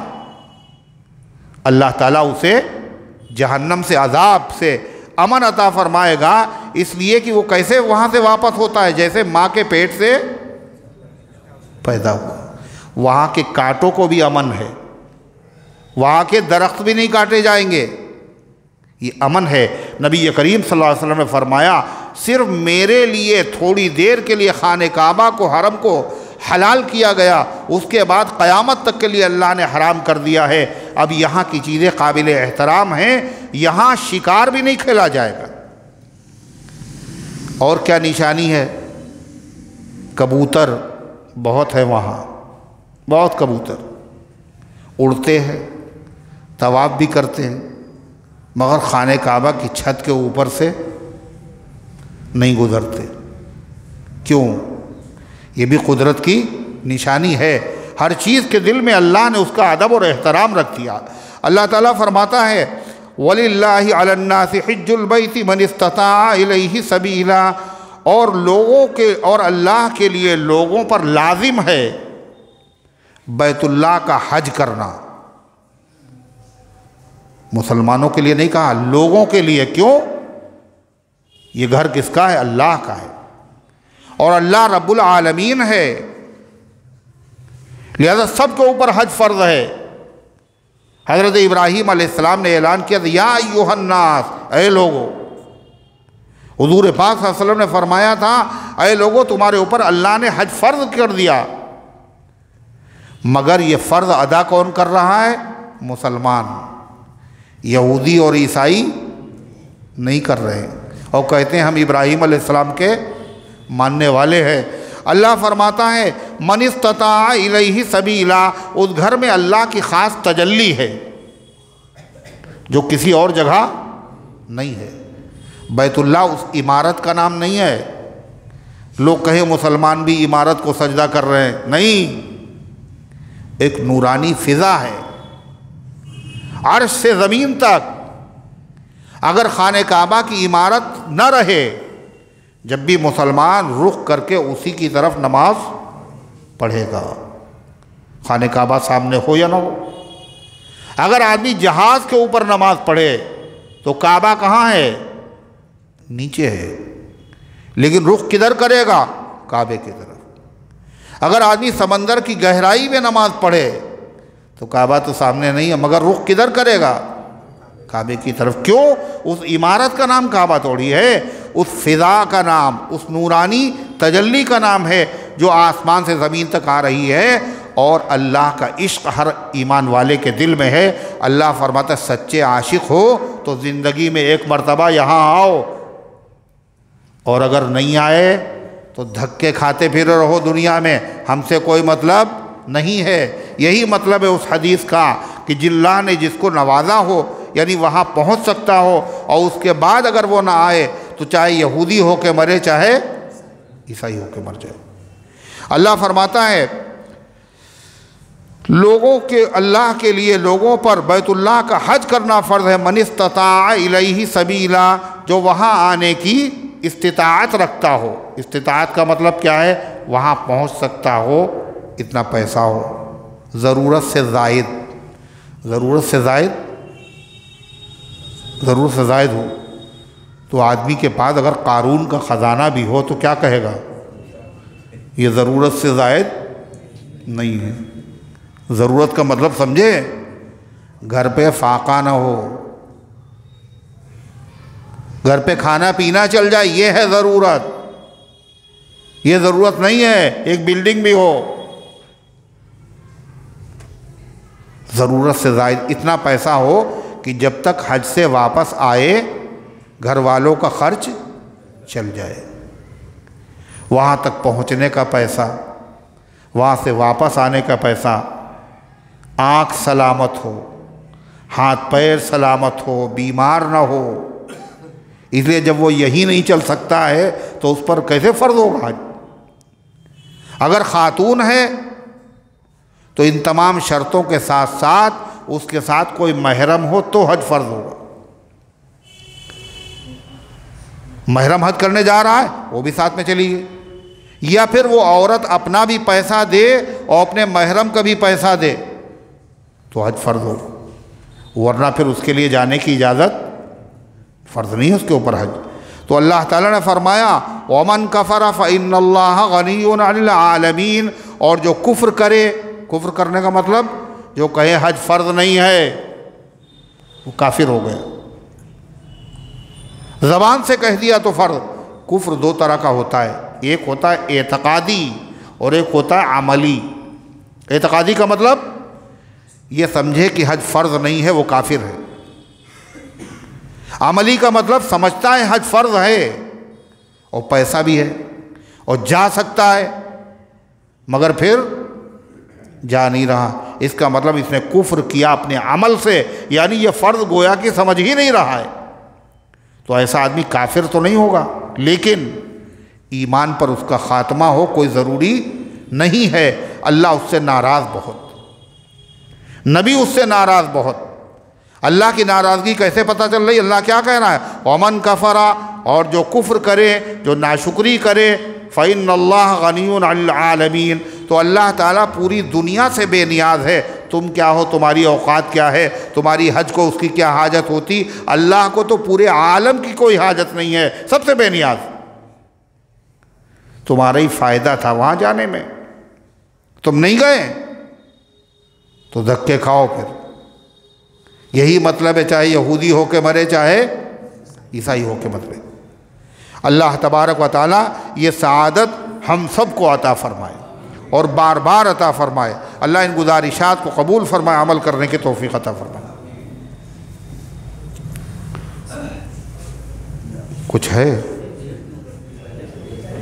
اللہ تعالیٰ اسے جہنم سے، عذاب سے امن عطا فرمائے گا، اس لیے کہ وہ کیسے وہاں سے واپس ہوتا ہے؟ جیسے ماں کے پیٹ سے پیدا ہوا۔ وہاں کے کانٹوں کو بھی امن ہے، وہاں کے درخت بھی نہیں کاٹے جائیں گے، یہ امن ہے۔ نبی کریم صلی اللہ علیہ وسلم نے فرمایا صرف میرے لیے تھوڑی دیر کے لیے خانہ کعبہ کو، حرم کو حلال کیا گیا، اس کے بعد قیامت تک کے لیے اللہ نے حرام کر دیا ہے۔ اب یہاں کی چیزیں قابل احترام ہیں، یہاں شکار بھی نہیں کھیلا جائے گا۔ اور کیا نشانی ہے؟ کبوتر بہت ہے وہاں، بہت کبوتر اڑتے ہیں، طواف بھی کرتے ہیں، مگر خانہ کعبہ کی چھت کے اوپر سے نہیں گزرتے۔ کیوں؟ یہ بھی قدرت کی نشانی ہے۔ ہر چیز کے دل میں اللہ نے اس کا ادب اور احترام رکھ دیا۔ اللہ تعالیٰ فرماتا ہے وَلِلَّهِ عَلَى النَّاسِ حِجُّ الْبَيْتِ مَنِ اسْتَطَاعَ إِلَيْهِ سَبِيلًا، اور لوگوں کے اور اللہ کے لیے لوگوں پر لازم ہے بیت اللہ کا حج کرنا۔ مسلمانوں کے لیے نہیں کہا، لوگوں کے لیے۔ کیوں؟ یہ گھر کس کا ہے؟ اللہ کا ہے، اور اللہ رب العالمین ہے، لہذا سب کے اوپر حج فرض ہے۔ حضرت ابراہیم علیہ السلام نے اعلان کیا تھا یا ایھا الناس، اے لوگو۔ حضور پاک صلی اللہ علیہ وسلم نے فرمایا تھا اے لوگو تمہارے اوپر اللہ نے حج فرض کر دیا، مگر یہ فرض ادا کون کر رہا ہے؟ مسلمان۔ یہودی اور عیسائی نہیں کر رہے، اور کہتے ہیں ہم ابراہیم علیہ السلام کے ماننے والے ہیں۔ اللہ فرماتا ہے من استطاع الیہ سبیلا، اس گھر میں اللہ کی خاص تجلی ہے جو کسی اور جگہ نہیں ہے۔ بیت اللہ اس عمارت کا نام نہیں ہے، لوگ کہیں مسلمان بھی عمارت کو سجدہ کر رہے ہیں، نہیں، ایک نورانی فضا ہے عرش سے زمین تک۔ اگر خانہ کعبہ کی عمارت نہ رہے، جب بھی مسلمان رخ کر کے اسی کی طرف نماز پڑھے گا، خانہ کعبہ سامنے ہو یا نہ ہو۔ اگر آدمی جہاز کے اوپر نماز پڑھے تو کعبہ کہاں ہے؟ نیچے ہے، لیکن رخ کدھر کرے گا؟ کعبے کی طرف۔ اگر آدمی سمندر کی گہرائی میں نماز پڑھے تو کعبہ تو سامنے نہیں ہے، مگر رخ کدھر کرے گا؟ کعبے کی طرف۔ کیوں؟ اس عمارت کا نام کعبہ توڑی ہے، اس فضا کا نام، اس نورانی تجلی کا نام ہے جو آسمان سے زمین تک آ رہی ہے، اور اللہ کا عشق ہر ایمان والے کے دل میں ہے۔ اللہ فرماتا ہے سچے عاشق ہو تو زندگی میں ایک مرتبہ یہاں آؤ، اور اگر نہیں آئے تو دھکے کھاتے پھر رہو دنیا میں، ہم سے کوئی مطلب نہیں ہے۔ یہی مطلب ہے اس حدیث کا کہ اللہ نے جس کو نوازا ہو، یعنی وہاں پہنچ سکتا ہو، اور اس کے بعد اگر وہ نہ آئے تو چاہے یہودی ہو کے مرے، چاہے عیسائی ہو کے مر جائے۔ اللہ فرماتا ہے لوگوں کے، اللہ کے لیے لوگوں پر بیت اللہ کا حج کرنا فرض ہے۔ من استطاع الیہ سبیلا، جو وہاں آنے کی استطاعت رکھتا ہو۔ استطاعت کا مطلب کیا ہے؟ وہاں پہنچ سکتا ہو، اتنا پیسہ ہو، ضرورت سے زائد، ضرورت سے زائد، ضرورت سے زائد ہو۔ تو آدمی کے پاس اگر قارون کا خزانہ بھی ہو تو کیا کہے گا؟ یہ ضرورت سے زائد نہیں ہے۔ ضرورت کا مطلب سمجھے؟ گھر پہ فاقہ نہ ہو، گھر پہ کھانا پینا چل جائے، یہ ہے ضرورت۔ یہ ضرورت نہیں ہے ایک بلڈنگ بھی ہو۔ ضرورت سے زائد اتنا پیسہ ہو کہ جب تک حج سے واپس آئے گھر والوں کا خرچ چل جائے، وہاں تک پہنچنے کا پیسہ، وہاں سے واپس آنے کا پیسہ، آنکھ سلامت ہو، ہاتھ پیر سلامت ہو، بیمار نہ ہو۔ اس لیے جب وہ یہی نہیں چل سکتا ہے تو اس پر کیسے فرض ہوگا حج؟ اگر خاتون ہے تو ان تمام شرطوں کے ساتھ ساتھ اس کے ساتھ کوئی محرم ہو تو حج فرض ہوگا۔ محرم حج کرنے جا رہا ہے وہ بھی ساتھ میں چلی گئی، یا پھر وہ عورت اپنا بھی پیسہ دے اور اپنے محرم کا بھی پیسہ دے تو حج فرض ہوگا، ورنہ پھر اس کے لیے جانے کی اجازت فرض نہیں ہے اس کے اوپر حج۔ تو اللہ تعالیٰ نے فرمایا وَمَنْ كَفَرَ فَإِنَّ اللَّهَ غَنِيٌّ عَنِ الْعَالَمِينَ، اور جو کفر کرے، کفر کرنے کا مطلب جو کہے حج فرض نہیں ہے وہ کافر ہو گیا۔ زبان سے کہہ دیا تو فرض۔ کفر دو طرح کا ہوتا ہے، ایک ہوتا ہے اعتقادی اور ایک ہوتا ہے عملی۔ اعتقادی کا مطلب یہ سمجھے کہ حج فرض نہیں ہے وہ کافر ہے۔ عملی کا مطلب سمجھتا ہے حج فرض ہے اور پیسہ بھی ہے اور جا سکتا ہے مگر پھر جا نہیں رہا، اس کا مطلب اس نے کفر کیا اپنے عمل سے، یعنی یہ فرض گویا کہ سمجھ ہی نہیں رہا ہے۔ تو ایسا آدمی کافر تو نہیں ہوگا، لیکن ایمان پر اس کا خاتمہ ہو کوئی ضروری نہیں ہے۔ اللہ اس سے ناراض بہت، نبی اس سے ناراض بہت۔ اللہ کی ناراضگی کیسے پتہ چل رہی؟ اللہ کیا کہہ رہا ہے؟ وَمَنْ كَفَرَ، اور جو کفر کرے، جو ناشکری کرے، فَإِنَّ اللَّهَ غَنِيٌّ عَنِ الْعَالَمِينَ، تو اللہ تعالیٰ پوری دنیا سے بے نیاز ہے۔ تم کیا ہو، تمہاری اوقات کیا ہے، تمہاری حج کو اس کی کیا حاجت ہوتی؟ اللہ کو تو پورے عالم کی کوئی حاجت نہیں ہے، سب سے بے نیاز۔ تمہارا ہی فائدہ تھا وہاں جانے میں، تم نہیں گئے تو دھکے کھاؤ پھر۔ یہی مطلب ہے، چاہے یہودی ہو کے مرے چاہے عیسائی ہو کے مرے۔ اللہ تبارک و تعالیٰ یہ سعادت ہم سب کو عطا فرمائے اور بار بار عطا فرمائے۔ اللہ ان گزارشات کو قبول فرمائے، عمل کرنے کی توفیق عطا فرمائے۔ کچھ ہے؟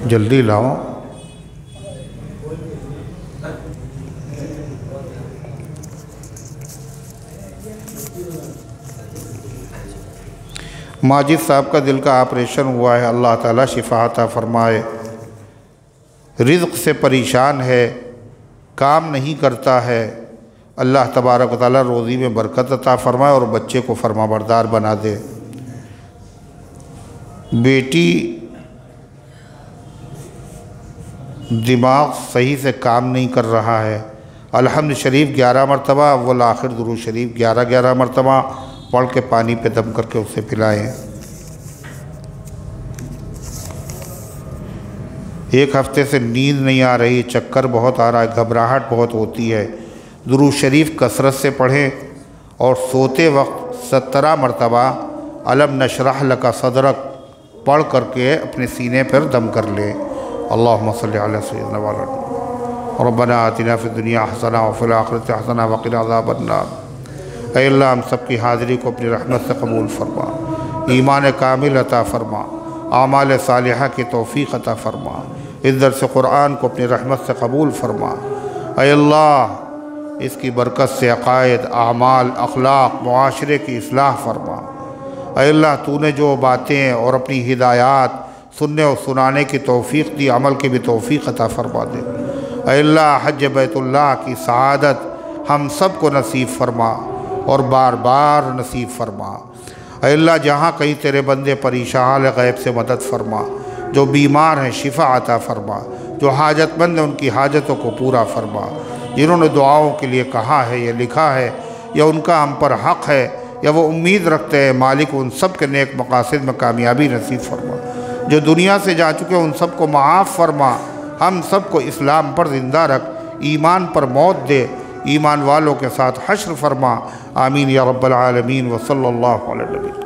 جلدی لاؤ۔ ماجد صاحب کا دل کا آپریشن ہوا ہے، اللہ تعالیٰ شفا عطا فرمائے۔ رزق سے پریشان ہے، کام نہیں کرتا ہے، اللہ تبارک و تعالیٰ روزی میں برکت عطا فرمائے اور بچے کو فرما بردار بنا دے۔ بیٹی دماغ صحیح سے کام نہیں کر رہا ہے، الحمد شریف 11 مرتبہ، اول آخر درود شریف 11 مرتبہ پڑھ کے پانی پہ دم کر کے اسے پلائیں۔ ایک ہفتے سے نیند نہیں آ رہی، چکر بہت آ رہا ہے، گھبراہٹ بہت ہوتی ہے۔ درود شریف کثرت سے پڑھیں اور سوتے وقت 17 مرتبہ الم نشرح لک صدرک پڑھ کر کے اپنے سینے پر دم کر لیں۔ اللہم صلی علی سیدنا مولانا ربنا آتنا فی الدنیا حسنہ وفی الآخرۃ حسنہ وقنا عذاب النار۔ اے اللہ ہم سب کی حاضری کو اپنی رحمت سے قبول فرما، ایمان کامل عطا فرما، اعمال صالحہ کی توفیق عطا فرما، اس درس قرآن کو اپنی رحمت سے قبول فرما۔ اے اللہ اس کی برکت سے عقائد، اعمال، اخلاق، معاشرے کی اصلاح فرما۔ اے اللہ تو نے جو باتیں اور اپنی ہدایات سننے اور سنانے کی توفیق دی، عمل کی بھی توفیق عطا فرما دے۔ اے اللہ حج بیت اللہ کی سعادت ہم سب کو نصیب فرما اور بار بار نصیب فرما۔ اے اللہ جہاں کہیں تیرے بندے پریشان غیب سے مدد فرما، جو بیمار ہیں شفا عطا فرما، جو حاجت مند ہیں ان کی حاجتوں کو پورا فرما۔ جنہوں نے دعاؤں کے لیے کہا ہے یا لکھا ہے یا ان کا ہم پر حق ہے یا وہ امید رکھتے ہیں، مالک ان سب کے نیک مقاصد میں کامیابی نصیب فرما۔ جو دنیا سے جا چکے ان سب کو معاف فرما، ہم سب کو اسلام پر زندہ رکھ، ایمان پر موت دے، ایمان والوں کے ساتھ حشر فرما۔ آمین یا رب العالمین، وصلی اللہ علیہ وسلم۔